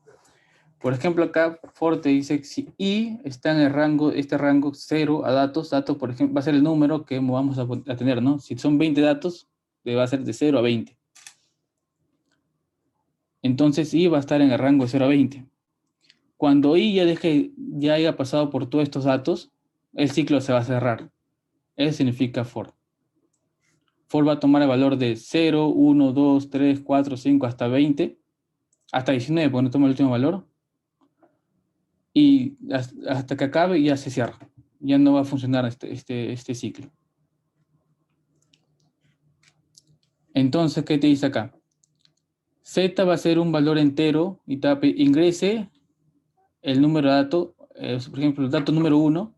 Por ejemplo, acá for te dice si i está en el rango, este rango 0 a datos, por ejemplo, va a ser el número que vamos a tener, ¿no? Si son 20 datos, va a ser de 0 a 20. Entonces i va a estar en el rango de 0 a 20. Cuando i ya haya pasado por todos estos datos, el ciclo se va a cerrar. Eso significa for. For va a tomar el valor de 0, 1, 2, 3, 4, 5, hasta 20, hasta 19, porque no toma el último valor. Y hasta que acabe ya se cierra. Ya no va a funcionar este ciclo. Entonces, ¿qué te dice acá? Z va a ser un valor entero y te va a pedir, ingrese el número de dato, por ejemplo, el dato número 1,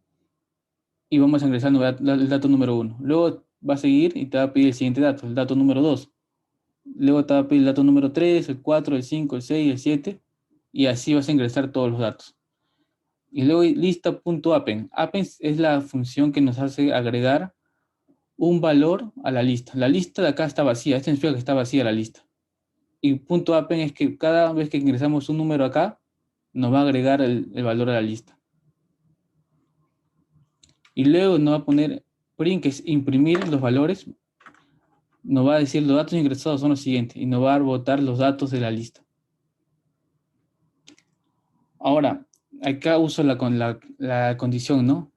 y vamos a ingresar el dato número 1. Luego va a seguir y te va a pedir el siguiente dato, el dato número 2. Luego te va a pedir el dato número 3, el 4, el 5, el 6, el 7, y así vas a ingresar todos los datos. Y luego lista.append. Append es la función que nos hace agregar un valor a la lista. La lista de acá está vacía. Esto significa que está vacía la lista. Y .append es que cada vez que ingresamos un número acá, nos va a agregar el valor a la lista. Y luego nos va a poner print, que es imprimir los valores. Nos va a decir los datos ingresados son los siguientes. Y nos va a botar los datos de la lista. Ahora, acá uso la condición, ¿no?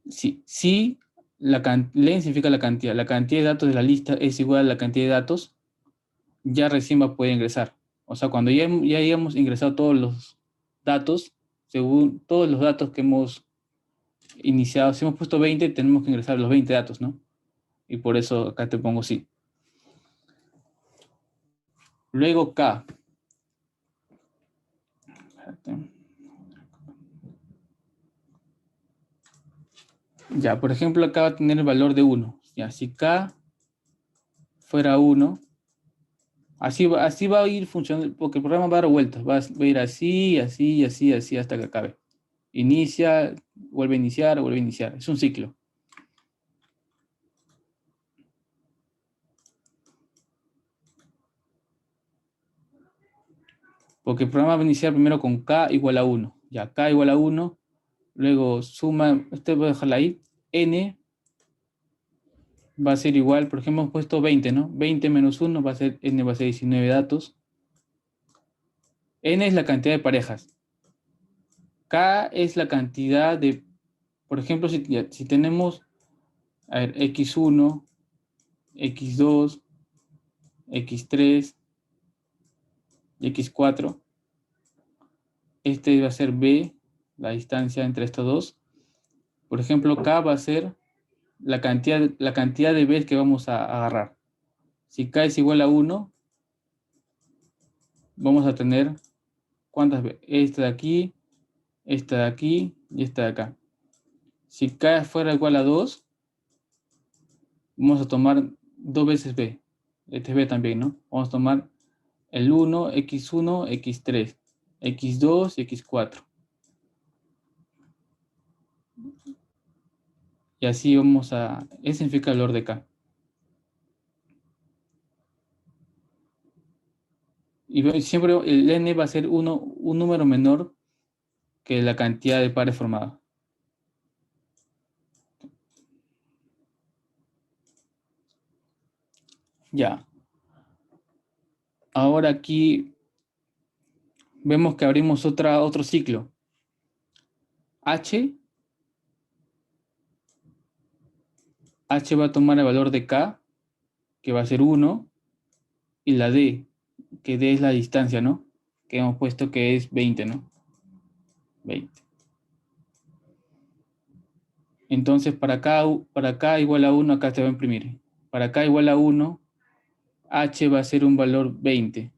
Si len significa la cantidad de datos de la lista es igual a la cantidad de datos, ya recién va a poder ingresar. O sea, cuando ya hayamos ingresado todos los datos, según todos los datos que hemos iniciado, si hemos puesto 20, tenemos que ingresar los 20 datos, ¿no? Y por eso acá te pongo sí. Luego K. Ya, por ejemplo, acá va a tener el valor de 1. Ya, si K fuera 1, así va a ir funcionando, porque el programa va a dar vueltas, va a ir así, así, así, así, hasta que acabe. Inicia, vuelve a iniciar, vuelve a iniciar. Es un ciclo. Porque el programa va a iniciar primero con K igual a 1. Ya, K igual a 1. Luego suma, voy a dejarla ahí. N va a ser igual, por ejemplo, hemos puesto 20, ¿no? 20 menos 1 va a ser, N va a ser 19 datos. N es la cantidad de parejas. K es la cantidad de, por ejemplo, si tenemos, a ver, X1, X2, X3 y X4. Este va a ser B, la distancia entre estos dos. Por ejemplo, K va a ser la cantidad de Bs que vamos a agarrar. Si K es igual a 1, vamos a tener, ¿cuántas Bs? Esta de aquí y esta de acá. Si K fuera igual a 2, vamos a tomar 2 veces B. Este es B también, ¿no? Vamos a tomar el 1, x1, x3, x2 y x4. Y así vamos a... Ese significa el valor de K. Y siempre el n va a ser un número menor que la cantidad de pares formados. Ya. Ahora aquí vemos que abrimos otro ciclo. H va a tomar el valor de K, que va a ser 1, y la D, que D es la distancia, ¿no? Que hemos puesto que es 20, ¿no? 20. Entonces, para K igual a 1, acá se va a imprimir. Para K igual a 1, H va a ser un valor 20.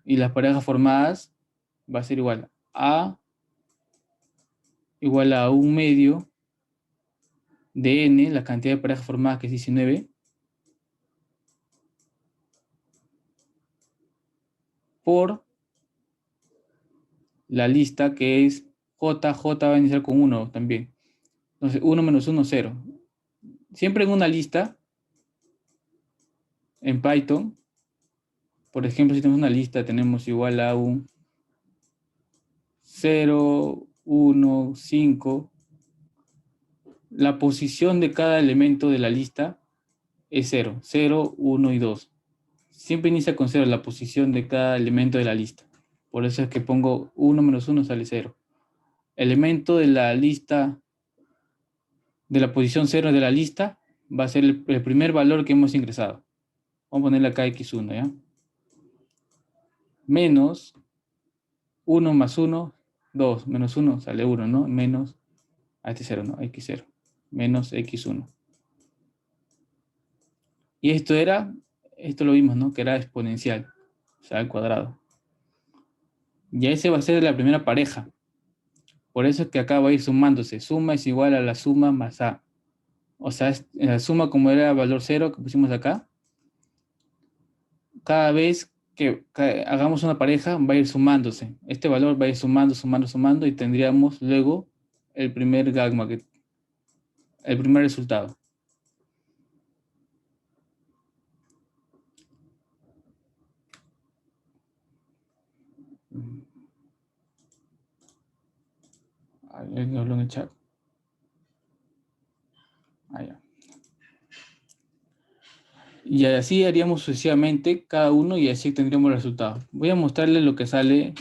Y las parejas formadas va a ser igual a igual a 1 medio de n, la cantidad de parejas formadas que es 19, por la lista que es J va a iniciar con 1 también. Entonces, 1 menos 1, 0. Siempre en una lista, en Python, por ejemplo, si tenemos una lista, tenemos igual a un 0, 1, 5. La posición de cada elemento de la lista es 0, 0, 1 y 2. Siempre inicia con 0 la posición de cada elemento de la lista. Por eso es que pongo 1 menos 1 sale 0. Elemento de la lista, de la posición 0 de la lista, va a ser el primer valor que hemos ingresado. Vamos a ponerle acá x1, ¿ya? Menos 1 más 1, 2, menos 1 sale 1, ¿no? Menos, este 0, ¿no? x0, menos x1. Y esto lo vimos, ¿no? Que era exponencial, o sea, al cuadrado. Y ese va a ser la primera pareja. Por eso es que acá va a ir sumándose. Suma es igual a la suma más A. O sea, la suma como era el valor 0 que pusimos acá, cada vez que hagamos una pareja va a ir sumándose. Este valor va a ir sumando, sumando, sumando y tendríamos luego el primer gamma, el primer resultado. Ahí hablo en el chat. Allá. Y así haríamos sucesivamente cada uno y así tendríamos el resultado. Voy a mostrarles lo que sale.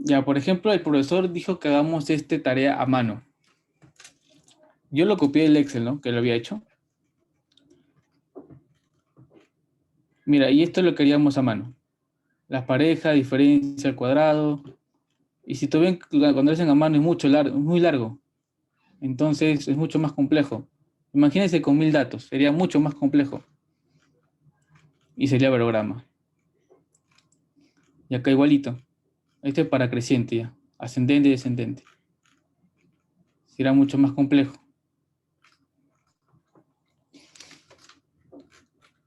Ya, por ejemplo, el profesor dijo que hagamos esta tarea a mano. Yo lo copié del Excel, ¿no? Que lo había hecho. Mira, y esto lo queríamos a mano. Las parejas, diferencia al cuadrado. Y si todavía cuando lo hacen a mano es muy largo. Entonces es mucho más complejo. Imagínense con 1000 datos. Sería mucho más complejo. Y sería varograma. Y acá igualito. Este es para creciente ya. Ascendente y descendente. Será mucho más complejo.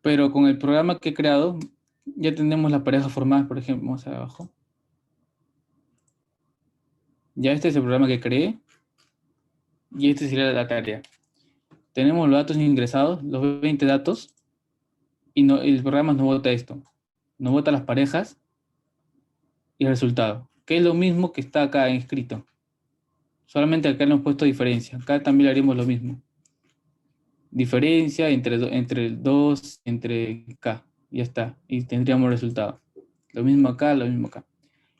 Pero con el programa que he creado, ya tenemos las parejas formadas, por ejemplo, vamos abajo. Ya este es el programa que creé. Y este sería la tarea. Tenemos los datos ingresados, los 20 datos. Y el programa nos bota esto. Nos bota las parejas y el resultado. Que es lo mismo que está acá escrito. Solamente acá le hemos puesto diferencia. Acá también le haremos lo mismo. Diferencia entre el 2, entre K. Ya está. Y tendríamos el resultado. Lo mismo acá, lo mismo acá.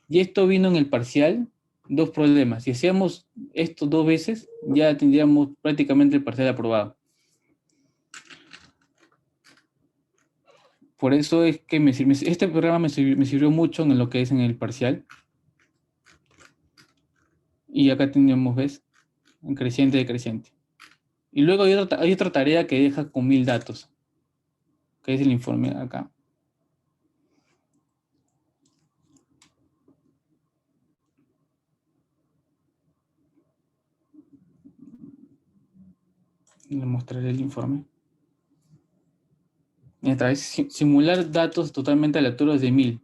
Y esto vino en el parcial, dos problemas. Si hacíamos esto 2 veces, ya tendríamos prácticamente el parcial aprobado. Por eso es que este programa me sirvió mucho en lo que es en el parcial, Y acá tenemos, ¿ves? En creciente decreciente. Y luego hay otra tarea que deja con 1000 datos, que es el informe acá. Les mostraré el informe. Esta vez simular datos totalmente aleatorios de 1000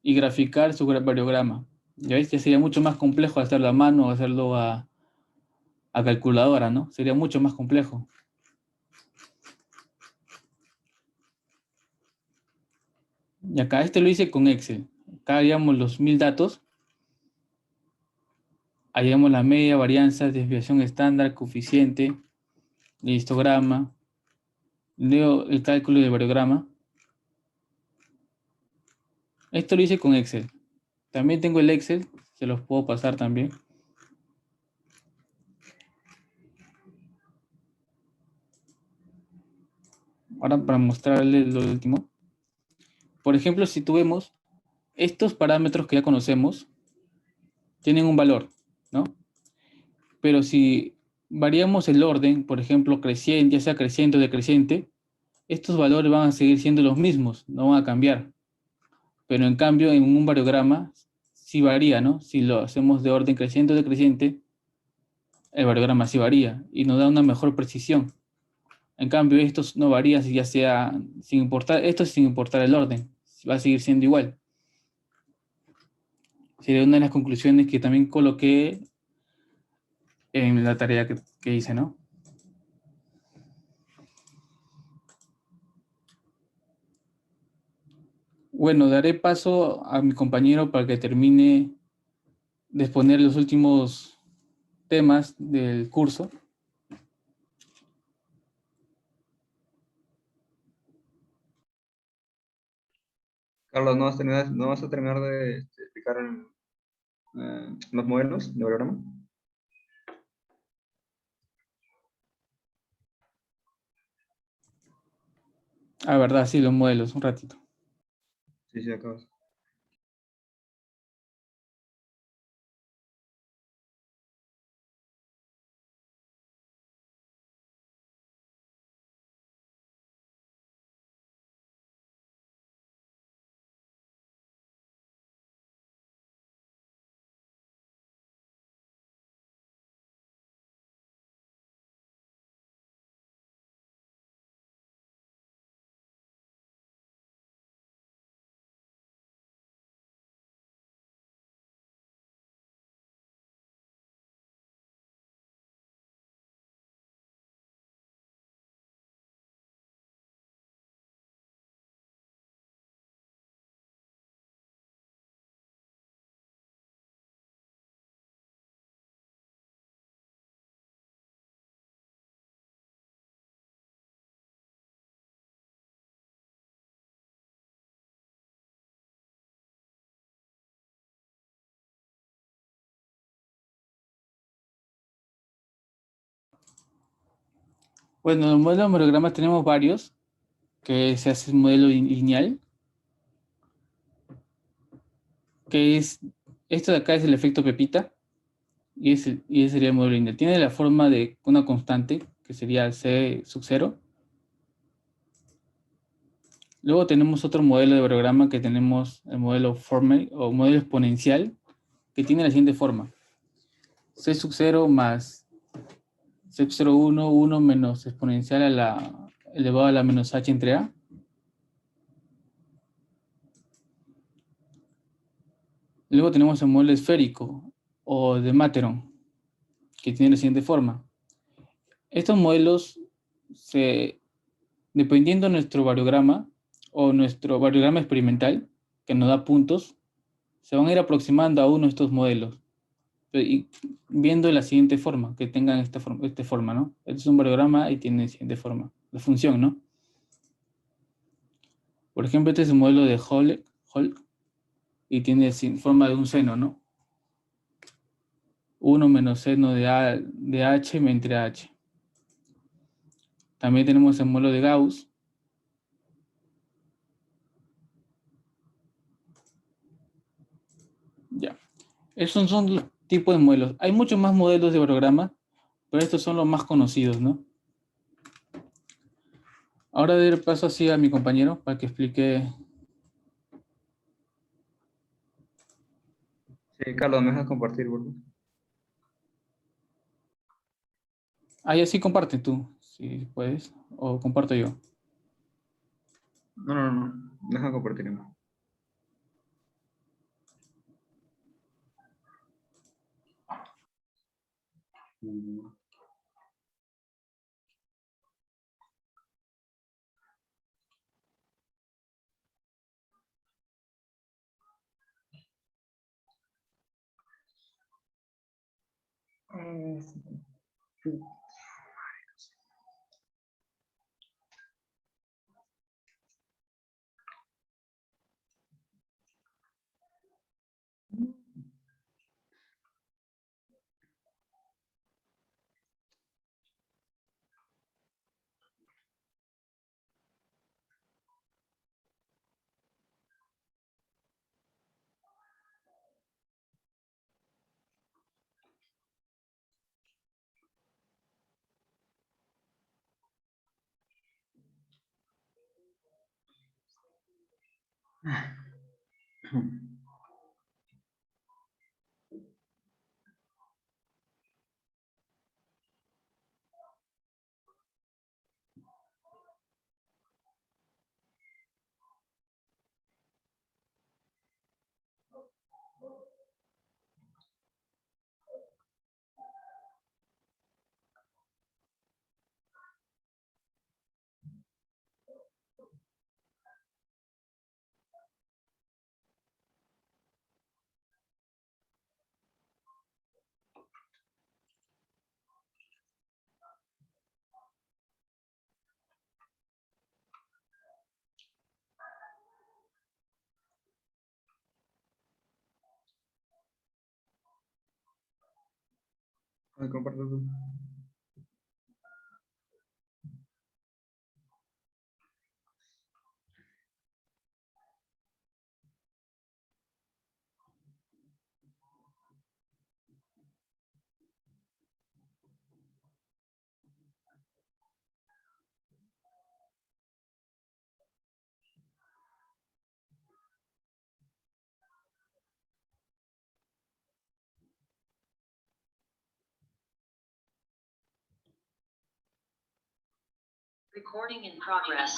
y graficar su variograma. Ya ves, ya sería mucho más complejo hacerlo a mano o hacerlo a calculadora, ¿no? Sería mucho más complejo. Y acá este lo hice con Excel. Acá haríamos los 1000 datos. Haríamos la media, varianza, desviación estándar, coeficiente, el histograma. Leo el cálculo del variograma. Esto lo hice con Excel. También tengo el Excel, se los puedo pasar también. Ahora para mostrarles lo último. Por ejemplo, si tuvimos estos parámetros que ya conocemos, tienen un valor, ¿no? Pero si variamos el orden, por ejemplo, creciente, ya sea creciente o decreciente, estos valores van a seguir siendo los mismos, no van a cambiar. Pero en cambio, en un variograma sí varía, ¿no? Si lo hacemos de orden creciente o decreciente, el variograma sí varía y nos da una mejor precisión. En cambio, estos no varían, ya sea sin importar, esto sin importar el orden, va a seguir siendo igual. Sería una de las conclusiones que también coloqué en la tarea que hice, ¿no? Bueno, daré paso a mi compañero para que termine de exponer los últimos temas del curso. Carlos, ¿no vas a terminar de explicar los modelos de programa? Ah, verdad, sí, los modelos, un ratito. Sí, sí, acabas. Bueno, los modelos de homogramas tenemos varios, que se hace un modelo lineal, que es, esto de acá es el efecto Pepita, y ese sería el modelo lineal. Tiene la forma de una constante, que sería C sub 0. Luego tenemos otro modelo de programa que tenemos el modelo Forme o modelo exponencial, que tiene la siguiente forma. C sub 0 más C sub 0, 1 menos exponencial elevado a la menos h entre a. Luego tenemos el modelo esférico o de Materon, que tiene la siguiente forma. Estos modelos, dependiendo de nuestro variograma o nuestro variograma experimental, que nos da puntos, se van a ir aproximando a uno de estos modelos. Y viendo la siguiente forma, que tengan esta forma, ¿no? Este es un variograma y tiene la siguiente forma, la función, ¿no? Por ejemplo, este es el modelo de Holk y tiene forma de un seno, ¿no? 1 menos seno de h entre h. También tenemos el modelo de Gauss. Ya. Esos son los tipos de modelos. Hay muchos más modelos de programa, pero estos son los más conocidos, ¿no? Ahora daré paso así a mi compañero para que explique. Sí, Carlos, ¿me dejas compartir, por favor? Ahí así comparte tú, si puedes, o comparto yo. No, no, no. Deja compartir. Mm. Ay, comparte tú. Recording in progress.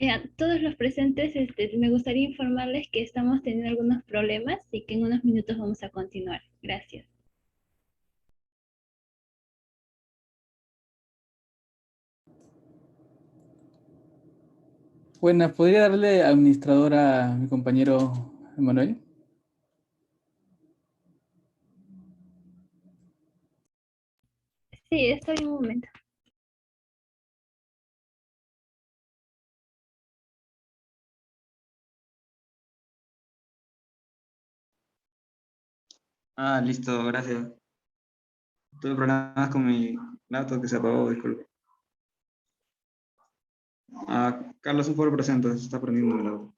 A todos los presentes, me gustaría informarles que estamos teniendo algunos problemas y que en unos minutos vamos a continuar. Gracias. Buenas, ¿podría darle administrador a mi compañero Emanuel? Sí, estoy un momento. Ah, listo, gracias. Tuve problemas con mi laptop que se apagó, disculpe. Ah, Carlos, un foro presente, se está prendiendo el audio.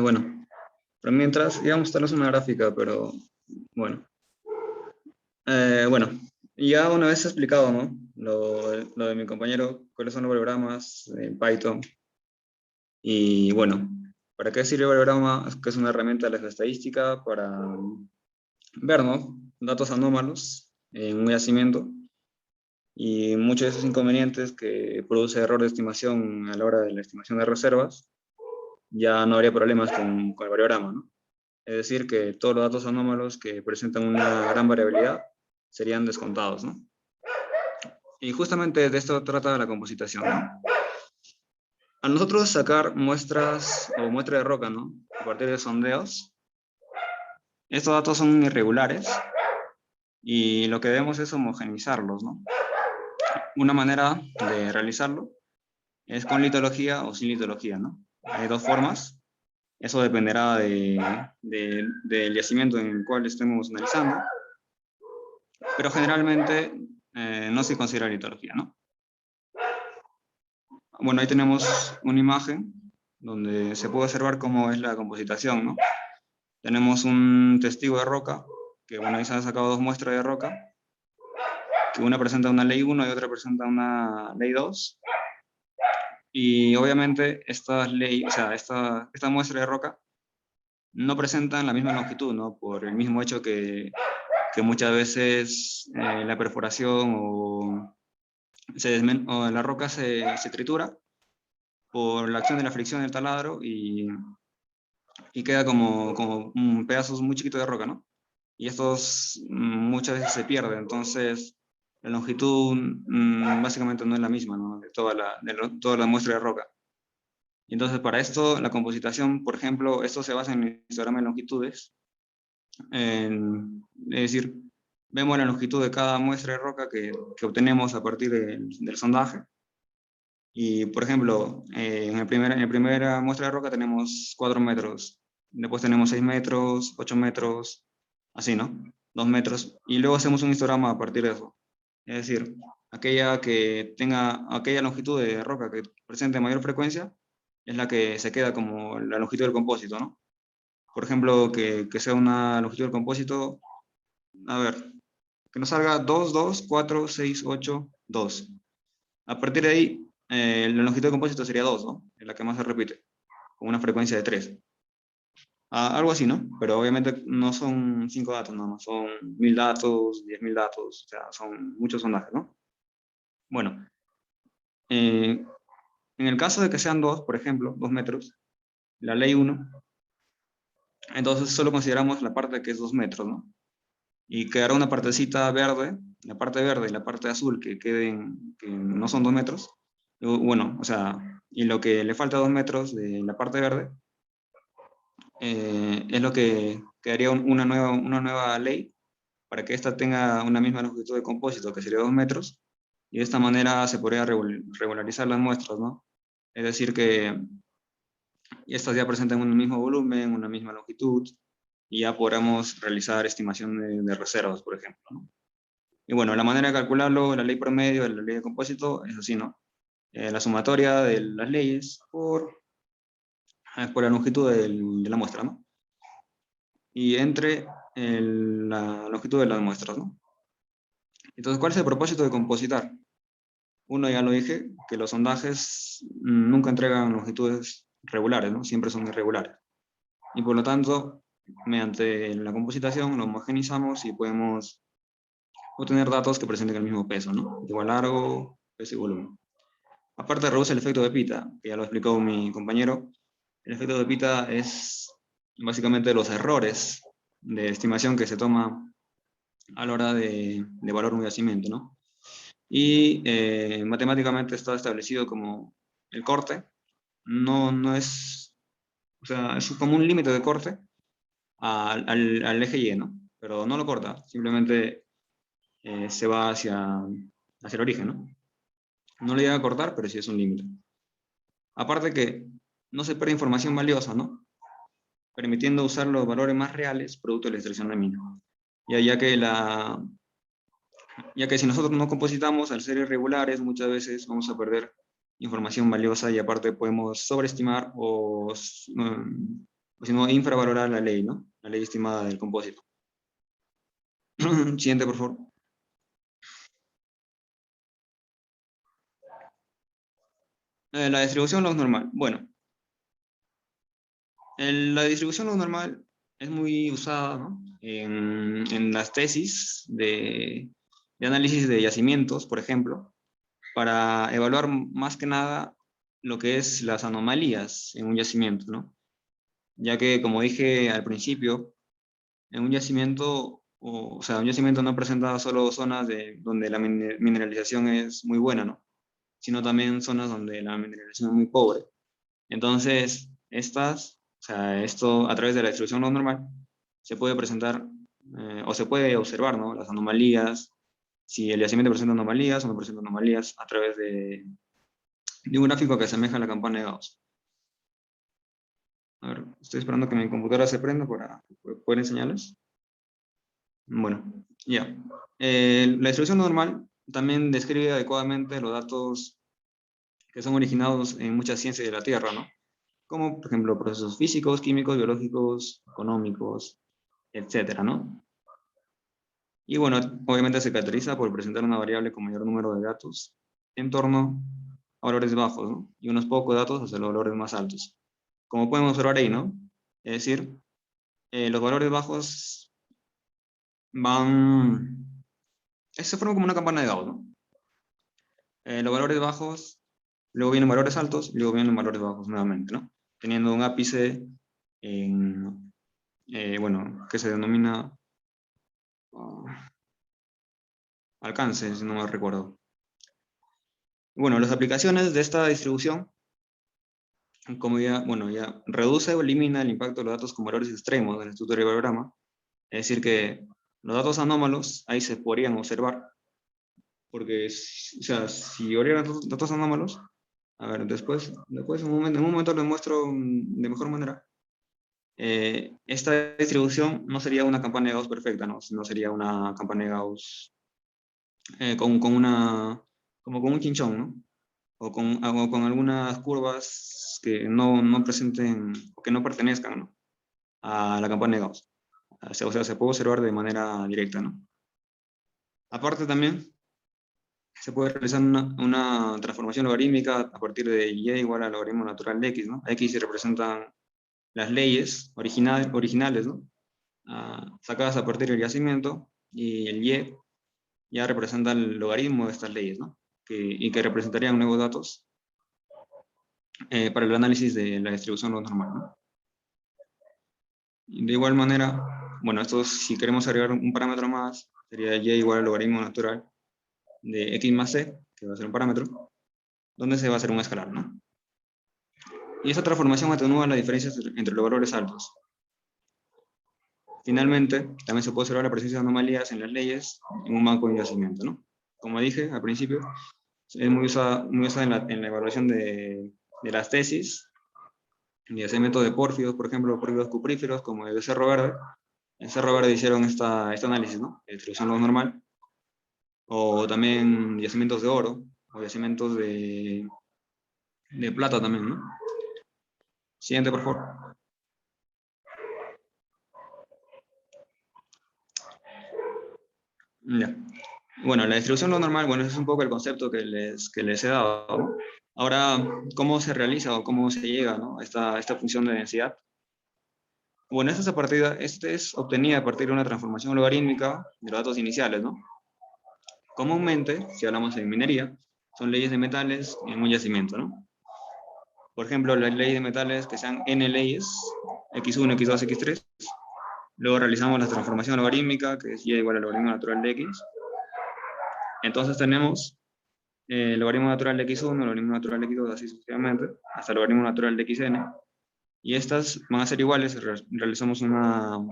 Bueno, pero mientras, íbamos a darles una gráfica, pero bueno. Bueno, ya una vez he explicado, ¿no? Lo de mi compañero, cuáles son los programas en Python. Y bueno, ¿para qué sirve el programa? Que es una herramienta de la estadística para ver, ¿no? Datos anómalos en un yacimiento y muchos de esos inconvenientes que produce error de estimación a la hora de la estimación de reservas, ya no habría problemas con el variograma, ¿no? Es decir, que todos los datos anómalos que presentan una gran variabilidad serían descontados, ¿no? Y justamente de esto trata la compositación, ¿no? A nosotros sacar muestras o muestra de roca, ¿no? A partir de sondeos, estos datos son irregulares y lo que debemos es homogeneizarlos, ¿no? Una manera de realizarlo es con litología o sin litología, ¿no? Hay dos formas. Eso dependerá del yacimiento en el cual estemos analizando, pero generalmente no se considera litología, ¿no? Bueno, ahí tenemos una imagen donde se puede observar cómo es la compositación, ¿no? Tenemos un testigo de roca, que bueno, ahí se han sacado dos muestras de roca, que una presenta una ley 1 y otra presenta una ley 2. Y obviamente esta muestra de roca no presentan la misma longitud, ¿no? Por el mismo hecho que muchas veces la perforación o la roca se tritura por la acción de la fricción del taladro y queda como pedazos muy chiquitos de roca, ¿no? Y estos muchas veces se pierden, entonces la longitud básicamente no es la misma, ¿no? De toda la muestra de roca. Y entonces para esto, la compositación, por ejemplo, esto se basa en el histograma de longitudes. Es decir, vemos la longitud de cada muestra de roca que obtenemos a partir del sondaje. Y, por ejemplo, en la primera muestra de roca tenemos 4 metros, después tenemos 6 metros, 8 metros, así, ¿no? 2 metros, y luego hacemos un histograma a partir de eso. Es decir, aquella que tenga aquella longitud de roca que presente mayor frecuencia es la que se queda como la longitud del compósito, ¿no? Por ejemplo, que sea una longitud del compósito, a ver, que nos salga 2, 2, 4, 6, 8, 2. A partir de ahí, la longitud del compósito sería 2, ¿no? Es la que más se repite, con una frecuencia de 3. Algo así, ¿no? Pero obviamente no son 5 datos nada más, son 1000 datos, 10.000 datos, o sea, son muchos sondajes, ¿no? Bueno, en el caso de que sean 2, por ejemplo, 2 metros, la ley 1, entonces solo consideramos la parte que es 2 metros, ¿no? Y quedará una partecita verde, la parte verde y la parte azul que queden, que no son 2 metros. Bueno, o sea, y lo que le falta 2 metros de la parte verde, es lo que quedaría una nueva ley para que ésta tenga una misma longitud de compósito, que sería 2 metros, y de esta manera se podría regularizar las muestras, ¿no? Es decir, que estas ya presentan un mismo volumen, una misma longitud, y ya podremos realizar estimación de reservas, por ejemplo, ¿no? Y bueno, la manera de calcularlo, la ley promedio de la ley de compósito, es así, ¿no? La sumatoria de las leyes por la longitud de la muestra, ¿no? Y entre la longitud de las muestras, ¿no? Entonces, ¿cuál es el propósito de compositar? Uno, ya lo dije, que los sondajes nunca entregan longitudes regulares, ¿no? Siempre son irregulares. Y por lo tanto, mediante la compositación lo homogenizamos y podemos obtener datos que presenten el mismo peso, ¿no? Igual largo, peso y volumen. Aparte reduce el efecto de Pita, que ya lo explicó mi compañero. El efecto de Pita es básicamente los errores de estimación que se toma a la hora de evaluar un yacimiento, ¿no? Y matemáticamente está establecido como el corte, no es, o sea, es como un límite de corte al eje Y, ¿no? Pero no lo corta, simplemente se va hacia el origen, ¿no? No le llega a cortar, pero sí es un límite. Aparte que no se pierde información valiosa, ¿no? Permitiendo usar los valores más reales producto de la extracción de mina. Ya que si nosotros no compositamos, al ser irregulares, muchas veces vamos a perder información valiosa y aparte podemos sobreestimar o si no, infravalorar la ley, ¿no? La ley estimada del compósito. Siguiente, por favor. La distribución log normal. Bueno, la distribución log normal es muy usada, ¿no? en las tesis de análisis de yacimientos, por ejemplo, para evaluar más que nada lo que es las anomalías en un yacimiento, ¿no? Ya que, como dije al principio, en un yacimiento, o sea, un yacimiento no presenta solo zonas donde la mineralización es muy buena, ¿no? Sino también zonas donde la mineralización es muy pobre. Entonces, o sea, esto a través de la distribución no normal, se puede presentar o se puede observar, ¿no? Las anomalías, si el yacimiento presenta anomalías o no presenta anomalías a través de un gráfico que asemeja a la campana de Gauss. A ver, estoy esperando que mi computadora se prenda para poder enseñarles. Bueno, ya. La distribución normal también describe adecuadamente los datos que son originados en muchas ciencias de la Tierra, ¿no? Como, por ejemplo, procesos físicos, químicos, biológicos, económicos, etcétera, ¿no? Y bueno, obviamente se caracteriza por presentar una variable con mayor número de datos en torno a valores bajos, ¿no? Y unos pocos datos hacia los valores más altos. Como podemos observar ahí, ¿no? Es decir, los valores bajos se forma como una campana de Gauss, ¿no? Los valores bajos, luego vienen valores altos, y luego vienen valores bajos nuevamente, ¿no? Teniendo un ápice bueno, que se denomina alcance, si no me recuerdo. Bueno, las aplicaciones de esta distribución, como ya reduce o elimina el impacto de los datos con valores extremos del estructura del programa. Es decir, que los datos anómalos ahí se podrían observar, porque, o sea, si hubieran datos anómalos, a ver, después en un momento les muestro de mejor manera. Esta distribución no sería una campana de Gauss perfecta, ¿no? Sino sería una campana de Gauss como con un chinchón, ¿no? O con algunas curvas que no presenten o que no pertenezcan, ¿no? A la campana de Gauss. O sea, se puede observar de manera directa, ¿no? Aparte también, se puede realizar una transformación logarítmica a partir de y igual al logaritmo natural de x, ¿no? X representan las leyes originales, ¿no? Sacadas a partir del yacimiento, y el Y ya representa el logaritmo de estas leyes, ¿no? Y que representarían nuevos datos para el análisis de la distribución normal, ¿no? De igual manera, bueno, esto si queremos agregar un parámetro más, sería Y igual al logaritmo natural de X más C, que va a ser un parámetro, donde se va a hacer un escalar, ¿no? Y esta transformación atenúa las diferencias entre los valores altos. Finalmente, también se puede observar la presencia de anomalías en las leyes en un banco de yacimiento, ¿no? Como dije al principio, es muy usada en la evaluación de las tesis, de yacimiento de pórfidos, por ejemplo, pórfidos cupríferos, como el de Cerro Verde. En Cerro Verde hicieron este análisis, ¿no? De distribución normal, o también yacimientos de oro, o yacimientos de plata también, ¿no? Siguiente, por favor. Ya. Bueno, la distribución normal, bueno, ese es un poco el concepto que les he dado, ¿no? Ahora, ¿cómo se realiza o cómo se llega, ¿no? a esta función de densidad? Bueno, esta es obtenida a partir de una transformación logarítmica de los datos iniciales, ¿no? Comúnmente, si hablamos en minería, son leyes de metales en un yacimiento, ¿no? Por ejemplo, las leyes de metales que sean n leyes, x1, x2, x3. Luego realizamos la transformación logarítmica, que es y igual al logaritmo natural de x. Entonces tenemos el logaritmo natural de x1, el logaritmo natural de x2, así sucesivamente, hasta el logaritmo natural de xn. Y estas van a ser iguales si realizamos una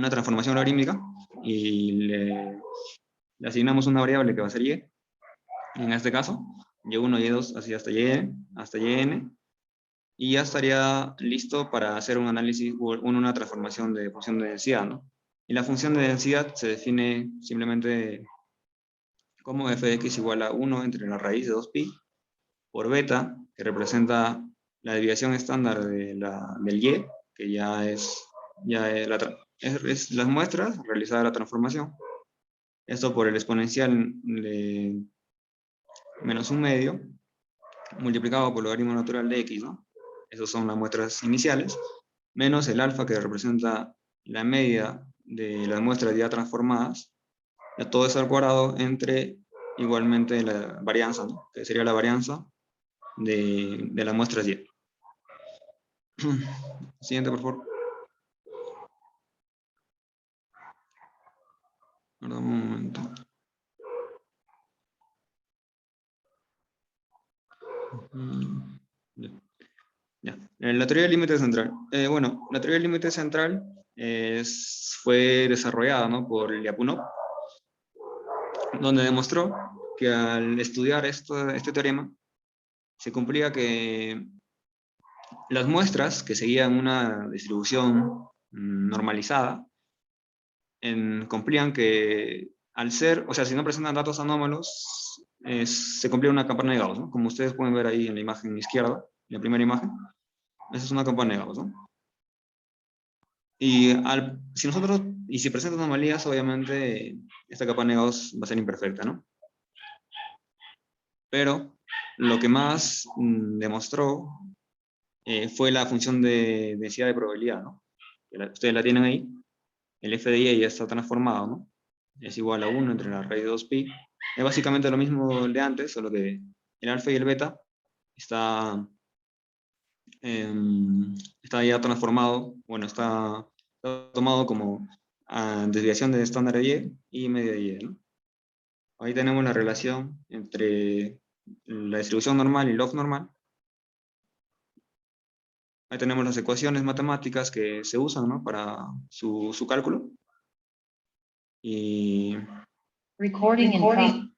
transformación logarítmica y le asignamos una variable que va a ser y. En este caso, y1, y2, así hasta yn, y ya estaría listo para hacer un análisis o una transformación de función de densidad, ¿no? Y la función de densidad se define simplemente como f de x igual a 1 entre la raíz de 2pi por beta, que representa la desviación estándar del y, que ya es las muestras realizada la transformación. Esto por el exponencial de menos un medio, multiplicado por el logaritmo natural de x, ¿no? Esas son las muestras iniciales, menos el alfa, que representa la media de las muestras ya transformadas, ya todo eso al cuadrado entre igualmente la varianza, ¿no? Que sería la varianza de las muestras y. Siguiente, por favor. Perdón, un momento. Ya. Ya. La teoría del límite central. Bueno, la teoría del límite central fue desarrollada, ¿no? por Lyapunov, donde demostró que al estudiar este teorema se cumplía que las muestras que seguían una distribución normalizada cumplían que al ser, o sea, si no presentan datos anómalos, se cumplía una campana de Gauss, ¿no? Como ustedes pueden ver ahí en la imagen izquierda, en la primera imagen, esa es una campana de Gauss, ¿no? Y si presentan anomalías, obviamente esta capa de Gauss va a ser imperfecta, ¿no? Pero lo que más demostró fue la función de densidad de probabilidad, ¿no? Ustedes la tienen ahí, el f de y ya está transformado, ¿no? Es igual a 1 entre la raíz de 2pi. Es básicamente lo mismo de antes, solo que el alfa y el beta está ya transformado, bueno, está tomado como desviación de estándar de y media de y, ¿no? Ahí tenemos la relación entre la distribución normal y log normal. Ahí tenemos las ecuaciones matemáticas que se usan, ¿no? para su cálculo. Y Recording in progress.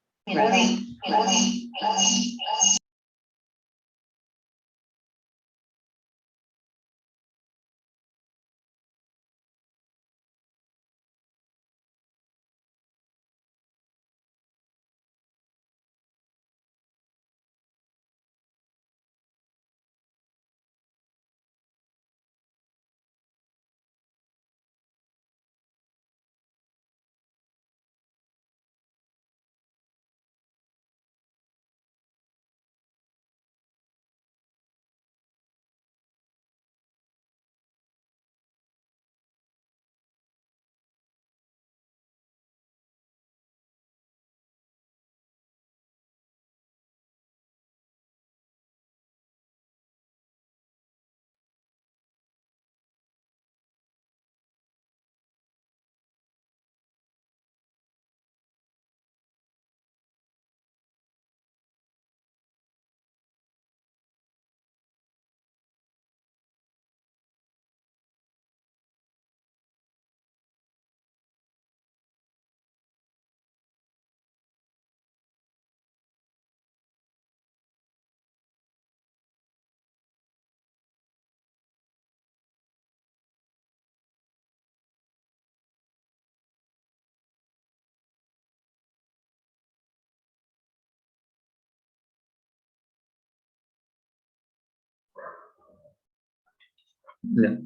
Ya.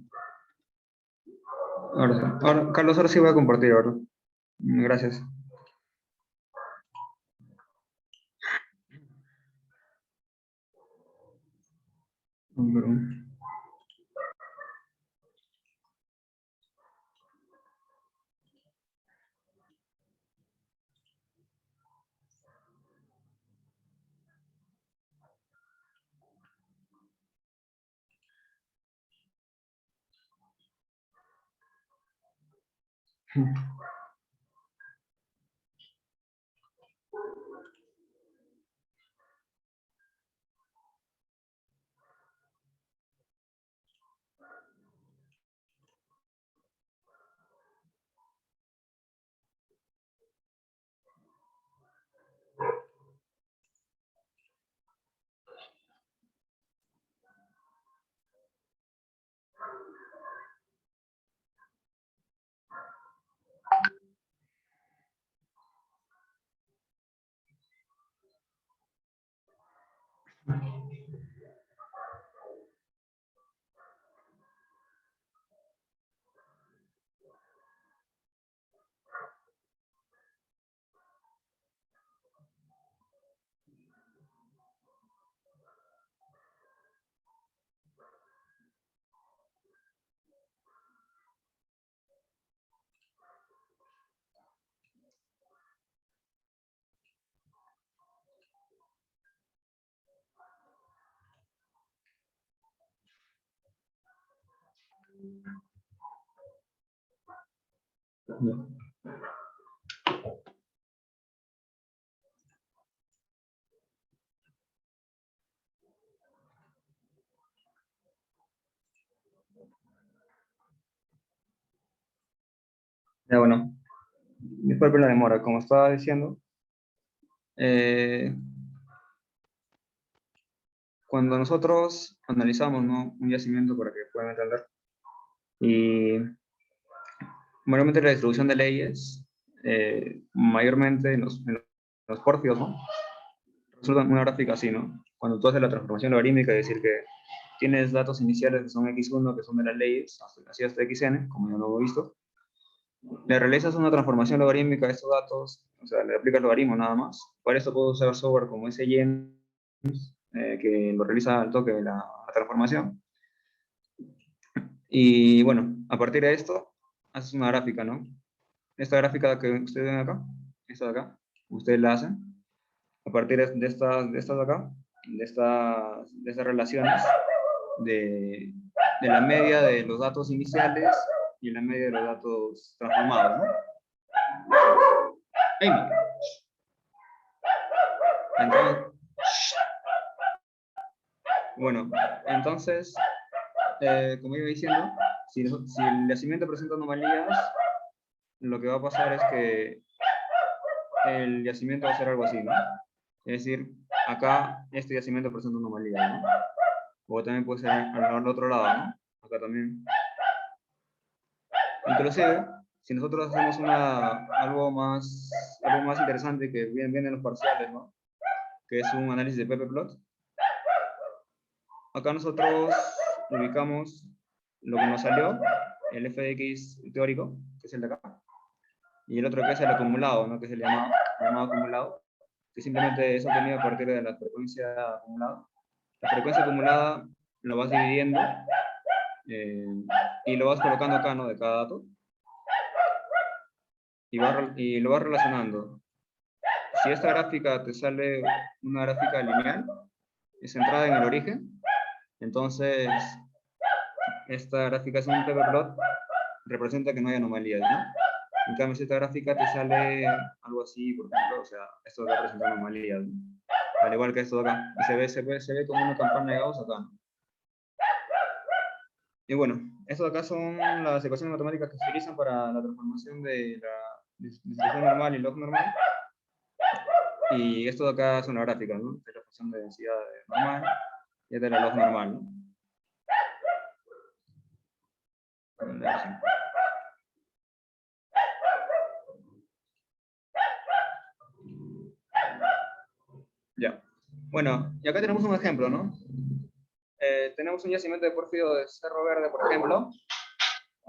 Carlos, ahora sí voy a compartir, ¿verdad? Gracias. Perdón. Ya. Ya, bueno, disculpe la demora, como estaba diciendo, cuando nosotros analizamos, ¿no?, un yacimiento para que puedan entender, y mayormente la distribución de leyes, mayormente en los pórfidos, ¿no?, resulta una gráfica así, ¿no? Cuando tú haces la transformación logarítmica, es decir, que tienes datos iniciales que son x1, que son de las leyes, así hasta xn, como ya lo hemos visto, le realizas una transformación logarítmica de estos datos, o sea, le aplicas logaritmo nada más. Para esto puedo usar software como SGen, que lo realiza al toque de la transformación. Y bueno, a partir de esto, haces una gráfica, ¿no? Esta gráfica que ustedes ven acá, esta de acá, ustedes la hacen a partir de estas de acá, de estas relaciones, de la media de los datos iniciales y la media de los datos transformados, ¿no? Amy. Entonces, bueno, entonces, como iba diciendo, si el yacimiento presenta anomalías, lo que va a pasar es que el yacimiento va a ser algo así, ¿no? Es decir, acá este yacimiento presenta anomalías, ¿no? O también puede ser al otro lado, ¿no? Acá también. Inclusive, si nosotros hacemos algo más interesante que viene en los parciales, ¿no?, que es un análisis de ppplot, acá nosotros ubicamos lo que nos salió, el f de x teórico, que es el de acá, y el otro que es el acumulado, ¿no?, que es el llamado acumulado, que simplemente es obtenido a partir de la frecuencia acumulada. La frecuencia acumulada lo vas dividiendo y lo vas colocando acá, ¿no?, de cada dato, y lo vas relacionando. Si esta gráfica te sale una gráfica lineal, es centrada en el origen, entonces esta gráfica es un ppplot, representa que no hay anomalías, ¿no? En cambio, si esta gráfica te sale algo así, por ejemplo, o sea, esto va a presentar anomalías, ¿no?, al igual que esto de acá, y se ve como una campana de Gauss acá, ¿no? Y bueno, esto de acá son las ecuaciones matemáticas que se utilizan para la transformación de la distribución normal y log normal. Y esto de acá es una gráfica, ¿no?, de la función de densidad normal y es de la log normal, ¿no? Ya. Bueno, y acá tenemos un ejemplo, ¿no? tenemos un yacimiento de pórfido de Cerro Verde, por ejemplo,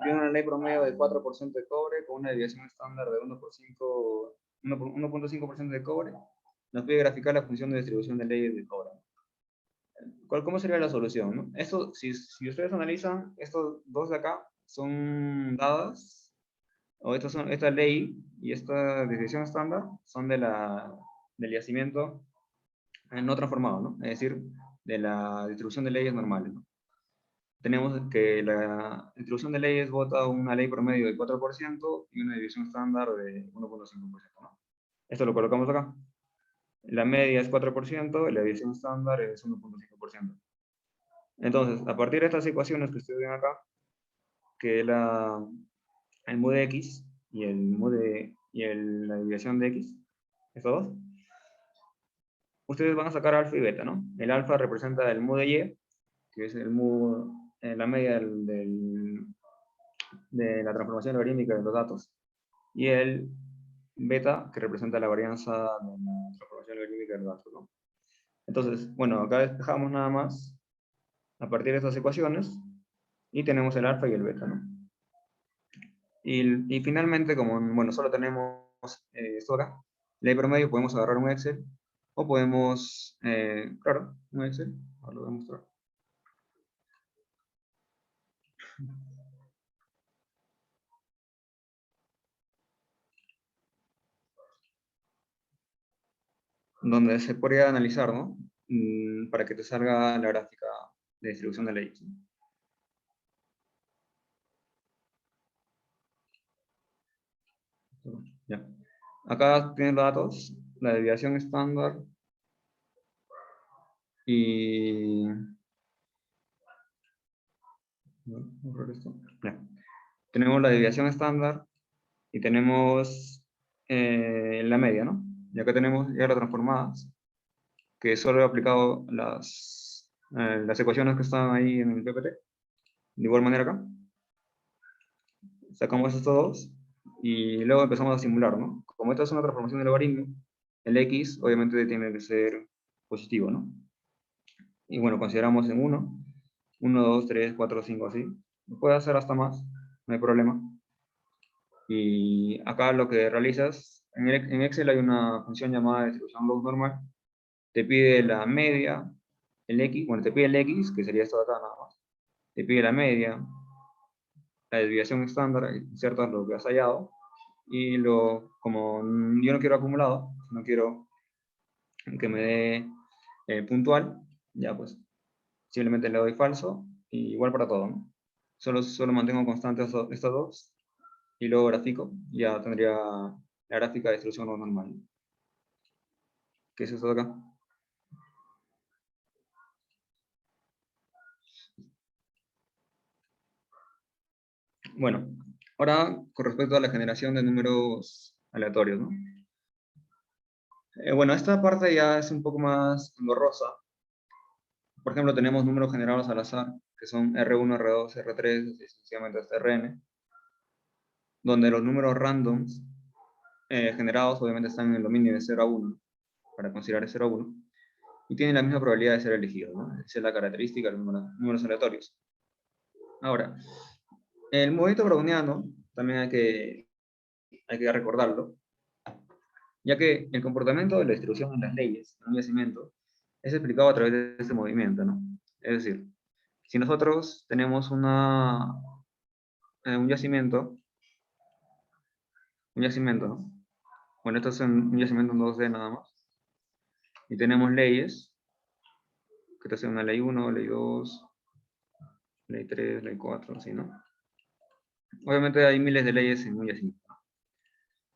tiene una ley promedio de 4% de cobre con una desviación estándar de 1.5% de cobre. Nos pide graficar la función de distribución de leyes de cobre. ¿Cómo sería la solución? ¿No? Esto, si ustedes analizan, estos dos de acá son dadas, o esta ley y esta desviación estándar son del yacimiento no transformado, ¿no? Es decir, de la distribución de leyes normales, ¿no? Tenemos que la distribución de leyes vota una ley promedio de 4% y una división estándar de 1.5%, ¿no? Esto lo colocamos acá. La media es 4% y la división estándar es 1.5%. Entonces, a partir de estas ecuaciones que ustedes ven acá, que el mu de x y la desviación de x, estos dos, ustedes van a sacar alfa y beta, ¿no? El alfa representa el mu de y, que es el mu, la media de la transformación logarítmica de los datos, y el beta, que representa la varianza de la transformación logarítmica de los datos, ¿no? Entonces, bueno, acá despejamos nada más a partir de estas ecuaciones, y tenemos el alfa y el beta, ¿no? Y finalmente, como bueno, solo tenemos esto acá, ley promedio, podemos agarrar un Excel, o podemos, claro, un Excel, ahora lo voy a mostrar. Donde se podría analizar, ¿no? Para que te salga la gráfica de distribución de leyes, ¿no? Ya. Acá tienen los datos, la desviación estándar y... Ya. Tenemos la desviación estándar y tenemos la media, ¿no? Y acá tenemos ya las transformadas, que solo he aplicado las ecuaciones que están ahí en el PPT. De igual manera acá. Sacamos estos dos y luego empezamos a simular, ¿no? Como esta es una transformación de logaritmo, el x obviamente tiene que ser positivo, ¿no? Y bueno, consideramos en 1, 2, 3, 4, 5, así. Puede hacer hasta más, no hay problema. Y acá lo que realizas, en Excel hay una función llamada distribución log normal, te pide la media, el x, bueno, te pide el x, que sería esto de acá nada más, te pide la media, la desviación estándar, insertas lo que has hallado, y como yo no quiero acumulado, no quiero que me dé puntual, ya pues simplemente le doy falso, y igual para todo, ¿no? Solo mantengo constantes estos dos, y luego grafico, ya tendría la gráfica de distribución normal. ¿Qué es esto de acá? Bueno, ahora con respecto a la generación de números aleatorios, ¿no? Bueno, esta parte ya es un poco más engorrosa. Por ejemplo, tenemos números generados al azar, que son R1, R2, R3, y sucesivamente hasta Rn, donde los números randoms generados obviamente están en el dominio de 0 a 1, para considerar 0 a 1, y tienen la misma probabilidad de ser elegidos, ¿no? Esa es la característica de los números aleatorios. Ahora, el movimiento browniano también hay que recordarlo, ya que el comportamiento de la distribución en las leyes en un yacimiento es explicado a través de este movimiento, ¿no? Es decir, si nosotros tenemos un yacimiento, ¿no? Bueno, esto es un yacimiento en 2D nada más, y tenemos leyes, que esta es una ley 1, ley 2, ley 3, ley 4, así, ¿no? Obviamente hay miles de leyes en un yacimiento.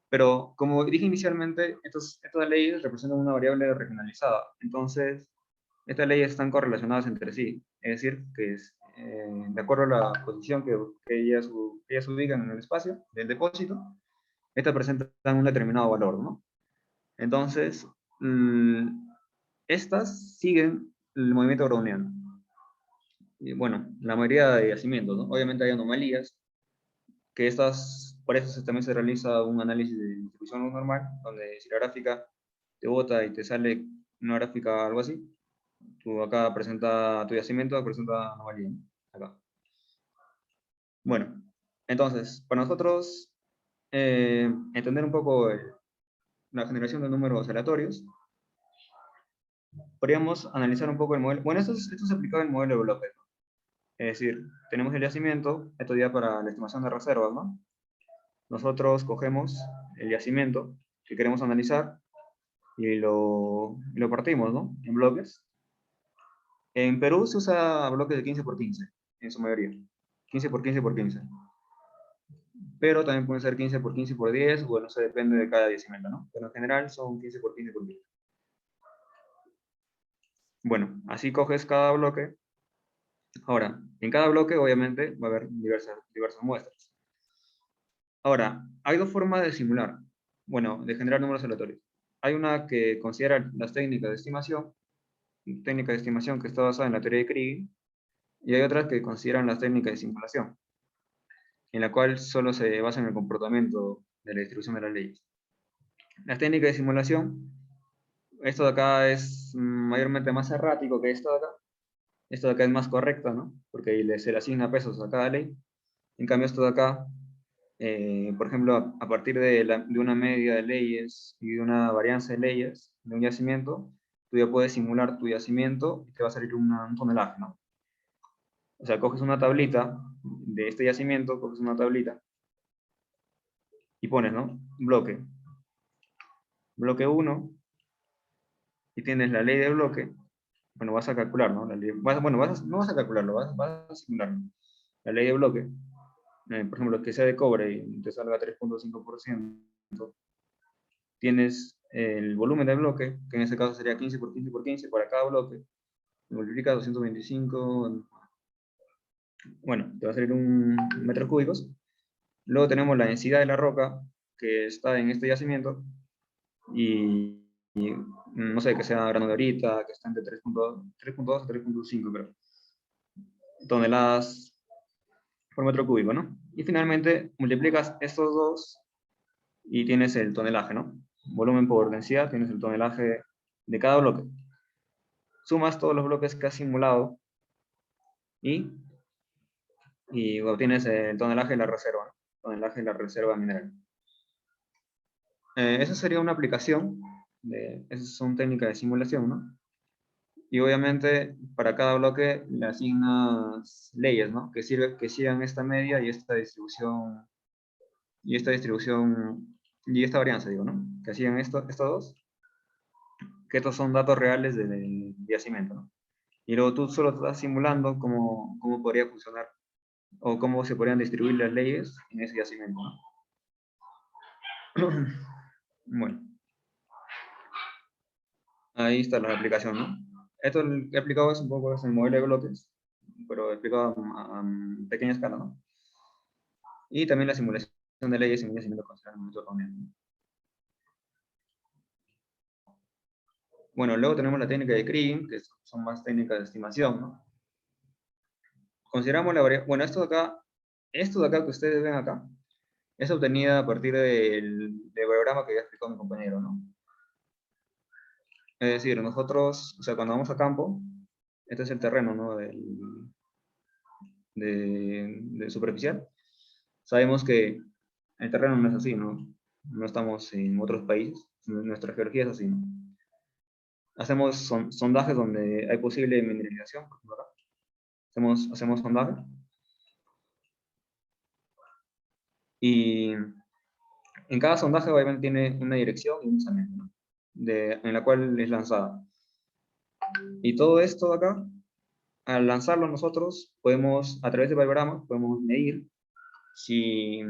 Pero, como dije inicialmente, estas leyes representan una variable regionalizada. Entonces, estas leyes están correlacionadas entre sí. Es decir, que de acuerdo a la posición que ellas ubican en el espacio del depósito, estas presentan un determinado valor, ¿no? Entonces, estas siguen el movimiento browniano. Y bueno, la mayoría de yacimientos, ¿no? Obviamente hay anomalías, que por eso también se realiza un análisis de distribución normal, donde si la gráfica te bota y te sale una gráfica algo así, Tú acá presenta tu yacimiento, presenta anomalía, ¿no? Acá. Bueno, entonces, para nosotros entender un poco la generación de números aleatorios, podríamos analizar un poco el modelo. Bueno, esto se aplicaba en el modelo de bloques, ¿no? Es decir, tenemos el yacimiento, esto ya para la estimación de reservas, ¿no? Nosotros cogemos el yacimiento que queremos analizar y lo partimos, ¿no? En bloques. En Perú se usa bloques de 15 por 15, en su mayoría. 15 por 15 por 15. Pero también puede ser 15 por 15 por 10, bueno, eso depende de cada yacimiento, ¿no? Pero en general son 15 por 15 por 15. Bueno, así coges cada bloque. Ahora, en cada bloque obviamente va a haber diversas muestras. Ahora, hay dos formas de simular, bueno, de generar números aleatorios. Hay una que considera las técnicas de estimación, técnica de estimación que está basada en la teoría de Kriging, y hay otras que consideran las técnicas de simulación, en la cual solo se basa en el comportamiento de la distribución de las leyes. Las técnicas de simulación, esto de acá es mayormente más errático que esto de acá. Esto de acá es más correcto, ¿no? Porque se le asigna pesos a cada ley. En cambio, esto de acá, por ejemplo, a partir de una media de leyes y de una varianza de leyes de un yacimiento, tú ya puedes simular tu yacimiento y te va a salir un tonelaje, ¿no? O sea, coges una tablita de este yacimiento, coges una tablita y pones, ¿no? Bloque 1, y tienes la ley de bloque. Bueno, vas a calcular, ¿no? No vas a calcularlo, vas a simularlo. La ley de bloque, por ejemplo, que sea de cobre y te salga 3.5%, tienes el volumen del bloque, que en este caso sería 15 por 15 por 15 para cada bloque, multiplica 225, bueno, te va a salir un metros cúbicos. Luego tenemos la densidad de la roca que está en este yacimiento, y no sé, que sea granulorita, que está entre 3.2 a 3.5, creo, toneladas por metro cúbico, ¿no? Y finalmente multiplicas estos dos y tienes el tonelaje, ¿no? Volumen por densidad, tienes el tonelaje de cada bloque. Sumas todos los bloques que has simulado y obtienes el tonelaje de la reserva, ¿no? Tonelaje de la reserva mineral. Esa sería una aplicación, esas son técnicas de simulación, ¿no? Y obviamente para cada bloque le asignas leyes, ¿no? Que sigan esta media y esta distribución, y esta varianza, digo, ¿no? Que sigan estos dos, que estos son datos reales del yacimiento, ¿no? Y luego tú solo estás simulando cómo podría funcionar o cómo se podrían distribuir las leyes en ese yacimiento, ¿no? Bueno, ahí está la aplicación, ¿no? Esto que he aplicado es un poco el modelo de bloques, pero explicado a pequeña escala, ¿no? Y también la simulación de leyes en un yacimiento considerado mucho también. Bueno, luego tenemos la técnica de Kriging, que son más técnicas de estimación, ¿no? Consideramos la variable, bueno, esto de acá que ustedes ven acá, es obtenida a partir del diagrama que ya explicó mi compañero, ¿no? Es decir, nosotros, o sea, cuando vamos a campo, este es el terreno, ¿no? De superficial. Sabemos que el terreno no es así, ¿no? No estamos en otros países, nuestra geología es así, ¿no? Hacemos sondajes donde hay posible mineralización, por ejemplo acá. Hacemos sondaje. Y en cada sondaje obviamente tiene una dirección y un lanzamiento, ¿no? En la cual es lanzada. Y todo esto de acá, al lanzarlo nosotros, podemos, a través del diagrama, podemos medir si,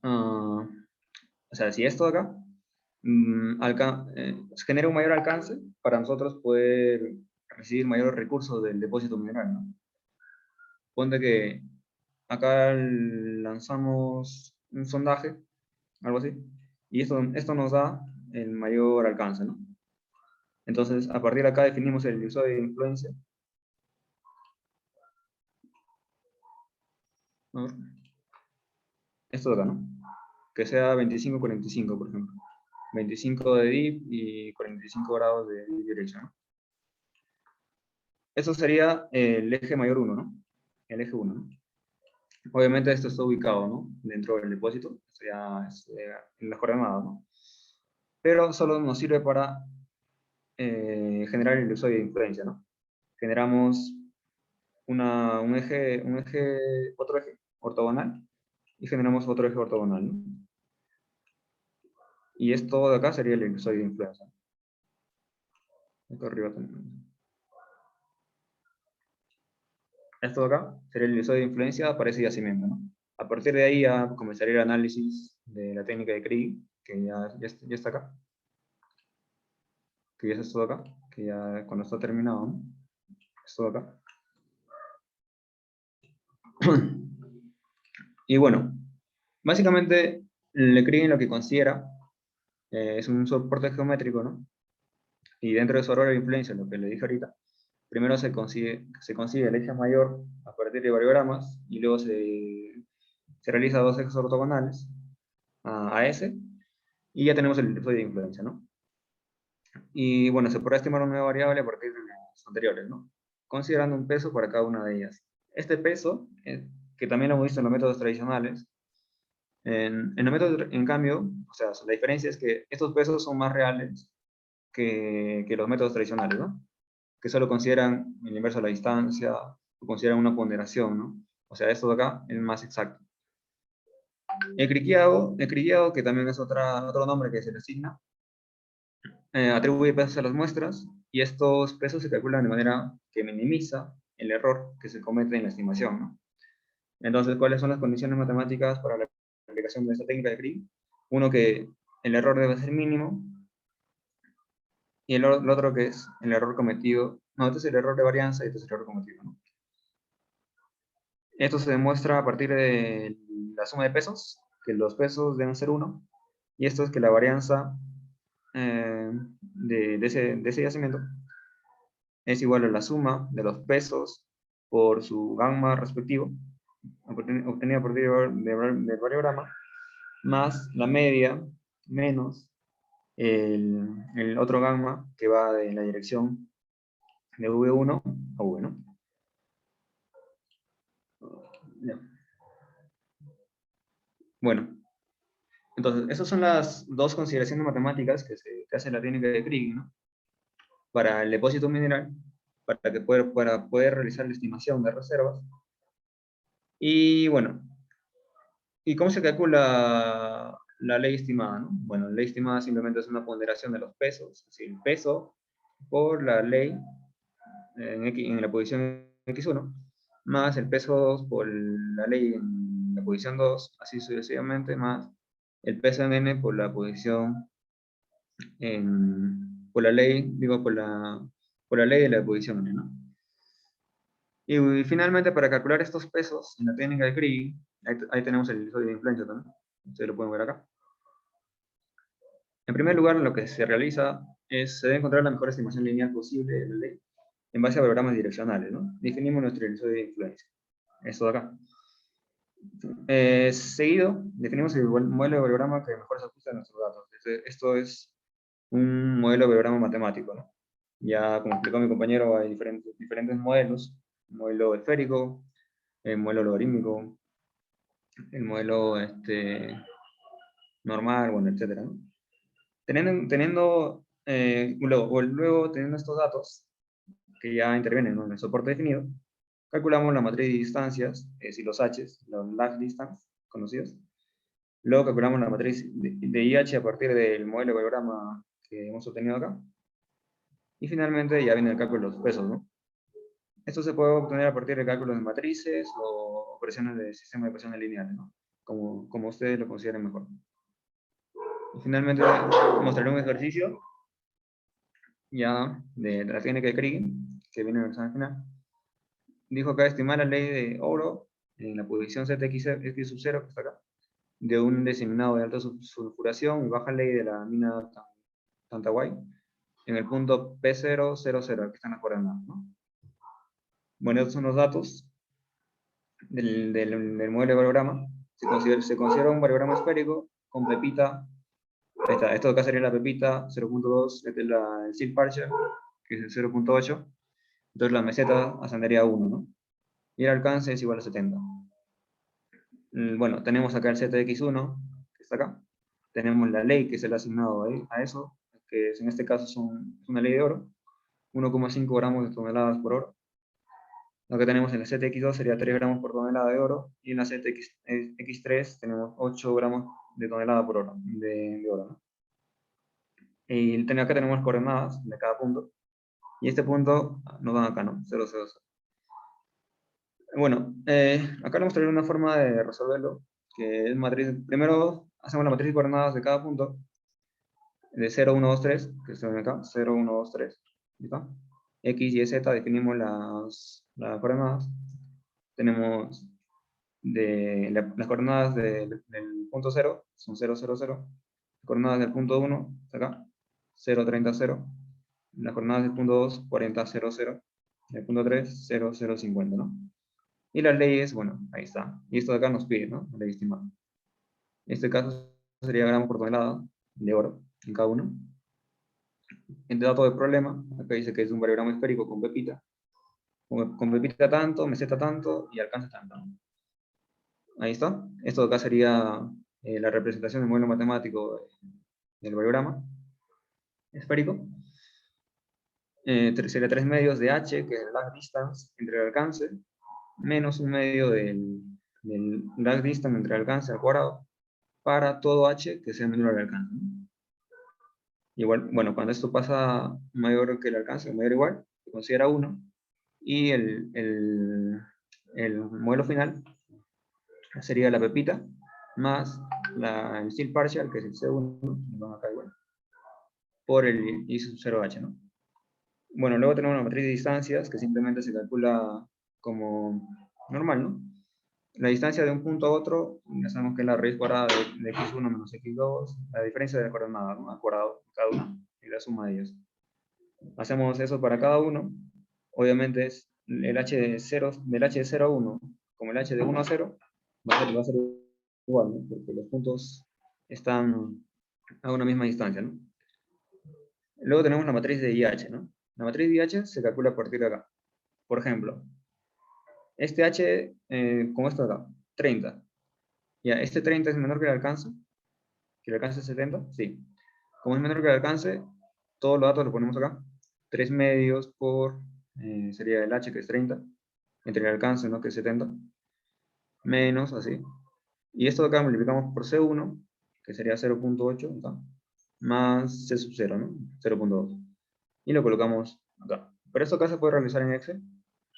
o sea, si esto de acá genera un mayor alcance para nosotros poder recibir mayores recursos del depósito mineral, ¿no? Ponte que acá lanzamos un sondaje, algo así, y esto nos da el mayor alcance, ¿no? Entonces, a partir de acá definimos el divisor de influencia. A ver. Esto de acá, ¿no? Que sea 25-45, por ejemplo. 25 de dip y 45 grados de dirección, ¿no? eso sería el eje mayor 1, ¿no? El eje 1, ¿no? Obviamente esto está ubicado, ¿no? Dentro del depósito, esto ya es en las coordenadas, ¿no? Pero solo nos sirve para generar el elipsoide de influencia, ¿no? Generamos otro eje ortogonal, y generamos otro eje ortogonal, ¿no? Y esto de acá sería el elipsoide de influencia. Esto arriba también. Esto de acá sería el elipsoide de influencia para ese yacimiento, ¿no? A partir de ahí ya comenzaría el análisis de la técnica de Krieg, que ya está acá. Que ya es esto de acá, que ya cuando está terminado, ¿no? Esto de acá. Y bueno, básicamente el Krieg lo que considera es un soporte geométrico, ¿no? Y dentro de su árbol de influencia, lo que le dije ahorita, primero se consigue el eje mayor a partir de variogramas, y luego se realiza dos ejes ortogonales a ese, y ya tenemos el elipsoide de influencia, ¿no? Y bueno, se podrá estimar una nueva variable a partir de las anteriores, ¿no? Considerando un peso para cada una de ellas. Este peso, que también lo hemos visto en los métodos tradicionales, en los métodos, en cambio, o sea, la diferencia es que estos pesos son más reales que los métodos tradicionales, ¿no? Que solo consideran el inverso de la distancia, o consideran una ponderación, ¿no? O sea, esto de acá es más exacto. El criquiado, que también es otro nombre que se le asigna, atribuye pesos a las muestras, y estos pesos se calculan de manera que minimiza el error que se comete en la estimación, ¿no? Entonces, ¿cuáles son las condiciones matemáticas para la aplicación de esta técnica de Krieg? Uno, que el error debe ser mínimo, y el otro que es el error cometido. No, este es el error de varianza y este es el error cometido, ¿no? Esto se demuestra a partir de la suma de pesos, que los pesos deben ser 1, y esto es que la varianza de ese yacimiento es igual a la suma de los pesos por su gamma respectivo, obtenida a partir del variograma, más la media, menos el otro gamma que va de la dirección de V1 a V, ¿no? Ya. Bueno, entonces, esas son las dos consideraciones matemáticas que hace la técnica de Krieg, ¿no? Para el depósito mineral, para poder realizar la estimación de reservas. Y bueno, ¿y cómo se calcula la ley estimada, no? Bueno, la ley estimada simplemente es una ponderación de los pesos, es decir, el peso por la ley en la posición x1, más el peso 2 por la ley en la posición 2, así sucesivamente, más el peso en n por la posición por la ley, por la ley de la posición n, ¿no? Y finalmente, para calcular estos pesos en la técnica de Krieg, ahí tenemos el elipsoide de influencia también, ustedes lo pueden ver acá. En primer lugar, lo que se realiza es, se debe encontrar la mejor estimación lineal posible de la ley en base a programas direccionales, ¿no? Definimos nuestro elipsoide de influencia, esto de acá. Seguido, definimos el modelo de variograma que mejor se ajusta a nuestros datos. Esto es un modelo de variograma matemático, ¿no? Ya, como explicó mi compañero, hay diferentes modelos: el modelo esférico, el modelo logarítmico, el modelo normal, bueno, etcétera, ¿no? Luego, teniendo estos datos, que ya intervienen, ¿no?, en el soporte definido, calculamos la matriz de distancias, es decir, los H's, los lag distance, conocidos. Luego calculamos la matriz de IH a partir del modelo de variograma que hemos obtenido acá. Y finalmente ya viene el cálculo de los pesos, ¿no? Esto se puede obtener a partir de cálculos de matrices o operaciones de sistema de ecuaciones lineales, ¿no? Como ustedes lo consideren mejor. Y finalmente mostraré un ejercicio ya de la técnica de Krieg, que viene en el examen final. Dijo acá estimar la ley de oro en la posición ZX sub 0, que está acá, de un diseminado de alta sulfuración y baja ley de la mina Tantahuay en el punto P000, que están las coordenadas, ¿no? Bueno, estos son los datos del modelo de variograma. Se considera un variograma esférico con pepita. Ahí está, esto acá sería la pepita 0.2, este es el Sill Parcher, que es el 0.8, Entonces la meseta ascendería a 1, ¿no? Y el alcance es igual a 70. Bueno, tenemos acá el ZX1, que está acá. Tenemos la ley que se le ha asignado a eso, que en este caso es una ley de oro, 1,5 gramos de toneladas por oro. Lo que tenemos en la ZX2 sería 3 gramos por tonelada de oro, y en la ZX3 tenemos 8 gramos de tonelada por oro, de oro, ¿no? Y acá tenemos coordenadas de cada punto, y este punto nos dan acá, ¿no? 0, 0, 0. Bueno, acá le mostraré una forma de resolverlo, que es matriz. Primero hacemos la matriz de coordenadas de cada punto, de 0, 1, 2, 3, que se ven acá, 0, 1, 2, 3. ¿Listo? X, Y, Z, definimos las coordenadas. Tenemos las coordenadas del punto 0, son 0, 0, 0. Las coordenadas del punto 1, acá, 0, 30, 0. Las coordenadas del punto 2, 40, 0, 0. Y el punto 3, 0, 0, 50, ¿no? Y las leyes, bueno, ahí está. Y esto de acá nos pide, ¿no? La ley estimada. En este caso sería gramos por tonelada de oro en cada uno. En dato del problema, acá dice que es un variogramo esférico con pepita. Con pepita tanto, meseta tanto y alcance tanto. Ahí está. Esto de acá sería la representación del modelo matemático del variograma esférico. Sería 3 medios de h, que es el lag distance entre el alcance, menos un medio del lag distance entre el alcance al cuadrado, para todo h que sea menor al alcance. Igual, bueno, cuando esto pasa mayor que el alcance, mayor o igual, se considera 1, y el modelo final sería la pepita más el still partial, que es el C1, vamos acá igual, por el I sub 0h, ¿no? Bueno, luego tenemos una matriz de distancias que simplemente se calcula como normal, ¿no? La distancia de un punto a otro, ya sabemos que es la raíz cuadrada de x1 menos x2, la diferencia de las coordenadas, ¿no? Al cuadrado, cada una, y la suma de ellos. Hacemos eso para cada uno. Obviamente es el h de 0, del h de 0 a 1, como el h de 1 a 0, va a ser igual, ¿no? Porque los puntos están a una misma distancia, ¿no? Luego tenemos la matriz de IH, ¿no? La matriz de IH se calcula a partir de acá. Por ejemplo, este h, ¿cómo está acá? 30. Ya, este 30 es menor que el alcance. ¿Que el alcance es 70? Sí. Como es menor que el alcance, todos los datos los ponemos acá. 3 medios por, sería el h, que es 30, entre el alcance, ¿no? Que es 70, menos así. Y esto de acá multiplicamos por C1, que sería 0.8, ¿no? Más C sub 0, ¿no? 0.2. Y lo colocamos acá. Pero esto acá se puede realizar en Excel,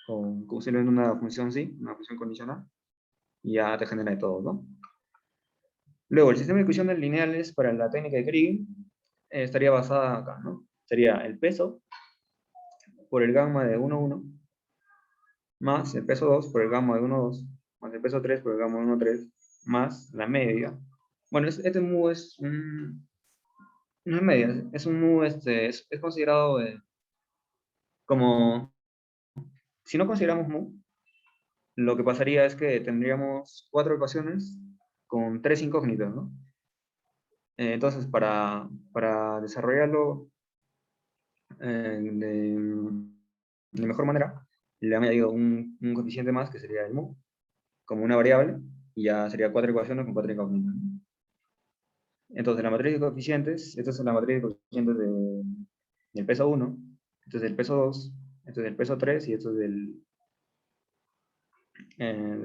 con simplemente una función sí, una función condicional, y ya te genera de todo, ¿no? Luego, el sistema de ecuaciones lineales para la técnica de Kriging estaría basada acá, ¿no? Sería el peso por el gamma de 1, 1, más el peso 2 por el gamma de 1, 2, más el peso 3 por el gamma de 1, 3, más la media. Bueno, este mu es no es media, es un mu, es considerado como, si no consideramos mu, lo que pasaría es que tendríamos 4 ecuaciones con 3 incógnitas, ¿no? Entonces, para desarrollarlo de mejor manera, le han añadido un coeficiente más, que sería el mu, como una variable, y ya sería 4 ecuaciones con 4 incógnitas. Entonces, la matriz de coeficientes, esta es la matriz de coeficientes del peso 1, esto es del peso 2, esto es del peso 3, y esto es del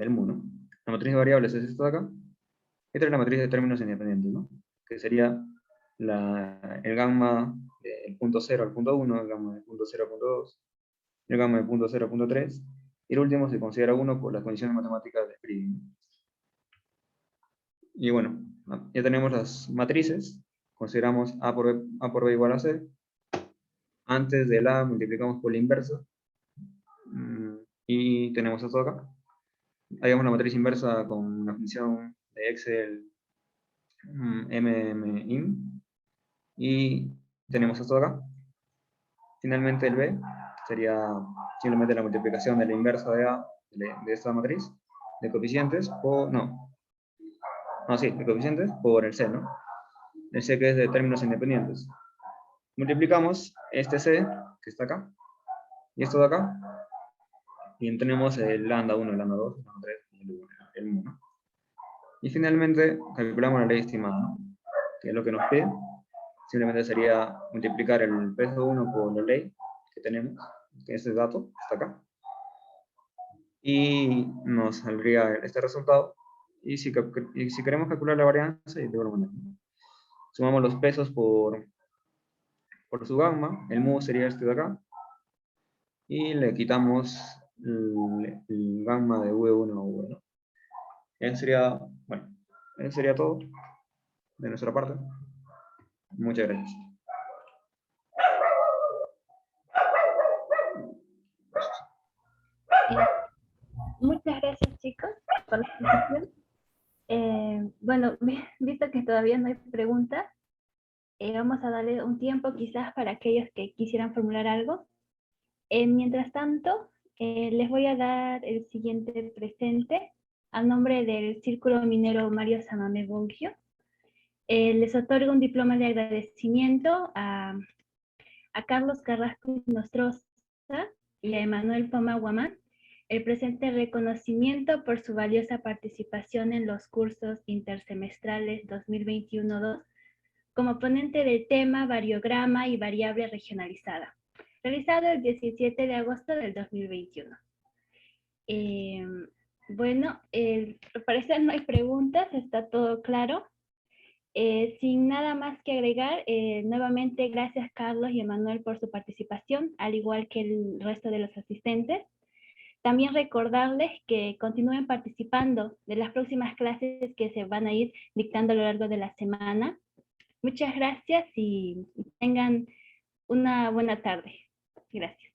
mu, ¿no? La matriz de variables es esta de acá. Esta es la matriz de términos independientes, ¿no? Que sería el gamma del punto 0 al punto 1, el gamma del punto 0 al punto 2, el gamma del punto 0 al punto 3, y el último se considera 1 por las condiciones matemáticas de Kriging. Y bueno, ya tenemos las matrices. Consideramos A por B igual a C. Antes de la multiplicamos por la inversa. Y tenemos esto acá. Hagamos la matriz inversa con una función de Excel MMIN. Y tenemos esto acá. Finalmente el B sería simplemente la multiplicación de la inversa de A, de esta matriz, de coeficientes, por, de coeficientes por el C, ¿no? El C, que es de términos independientes. Multiplicamos este C, que está acá, y esto de acá. Y tenemos el lambda 1, el lambda 2, el lambda 3 y el mu, ¿no? Y finalmente calculamos la ley estimada, ¿no? Que es lo que nos pide. Simplemente sería multiplicar el peso 1 por la ley que tenemos, que es el dato, está acá. Y nos saldría este resultado. Y si queremos calcular la varianza, de igual manera, ¿no? Sumamos los pesos por su gamma, el mu sería este de acá, y le quitamos el gamma de V1 a V, ¿no? Eso sería, bueno, eso sería todo de nuestra parte. Muchas gracias. Muchas gracias, chicos, por la explicación. Bueno, visto que todavía no hay preguntas, vamos a darle un tiempo quizás para aquellos que quisieran formular algo. Mientras tanto, les voy a dar el siguiente presente a nombre del Círculo Minero Mario Samamé Bongio. Les otorgo un diploma de agradecimiento a Carlos Carrasco Nostroza y a Emanuel Poma Guamán el presente reconocimiento por su valiosa participación en los cursos intersemestrales 2021-2 como ponente del tema variograma y variable regionalizada, realizado el 17 de agosto del 2021. Bueno, al parecer no hay preguntas, está todo claro. Sin nada más que agregar, nuevamente gracias Carlos y Emanuel por su participación, al igual que el resto de los asistentes. También recordarles que continúen participando de las próximas clases que se van a ir dictando a lo largo de la semana. Muchas gracias y tengan una buena tarde. Gracias.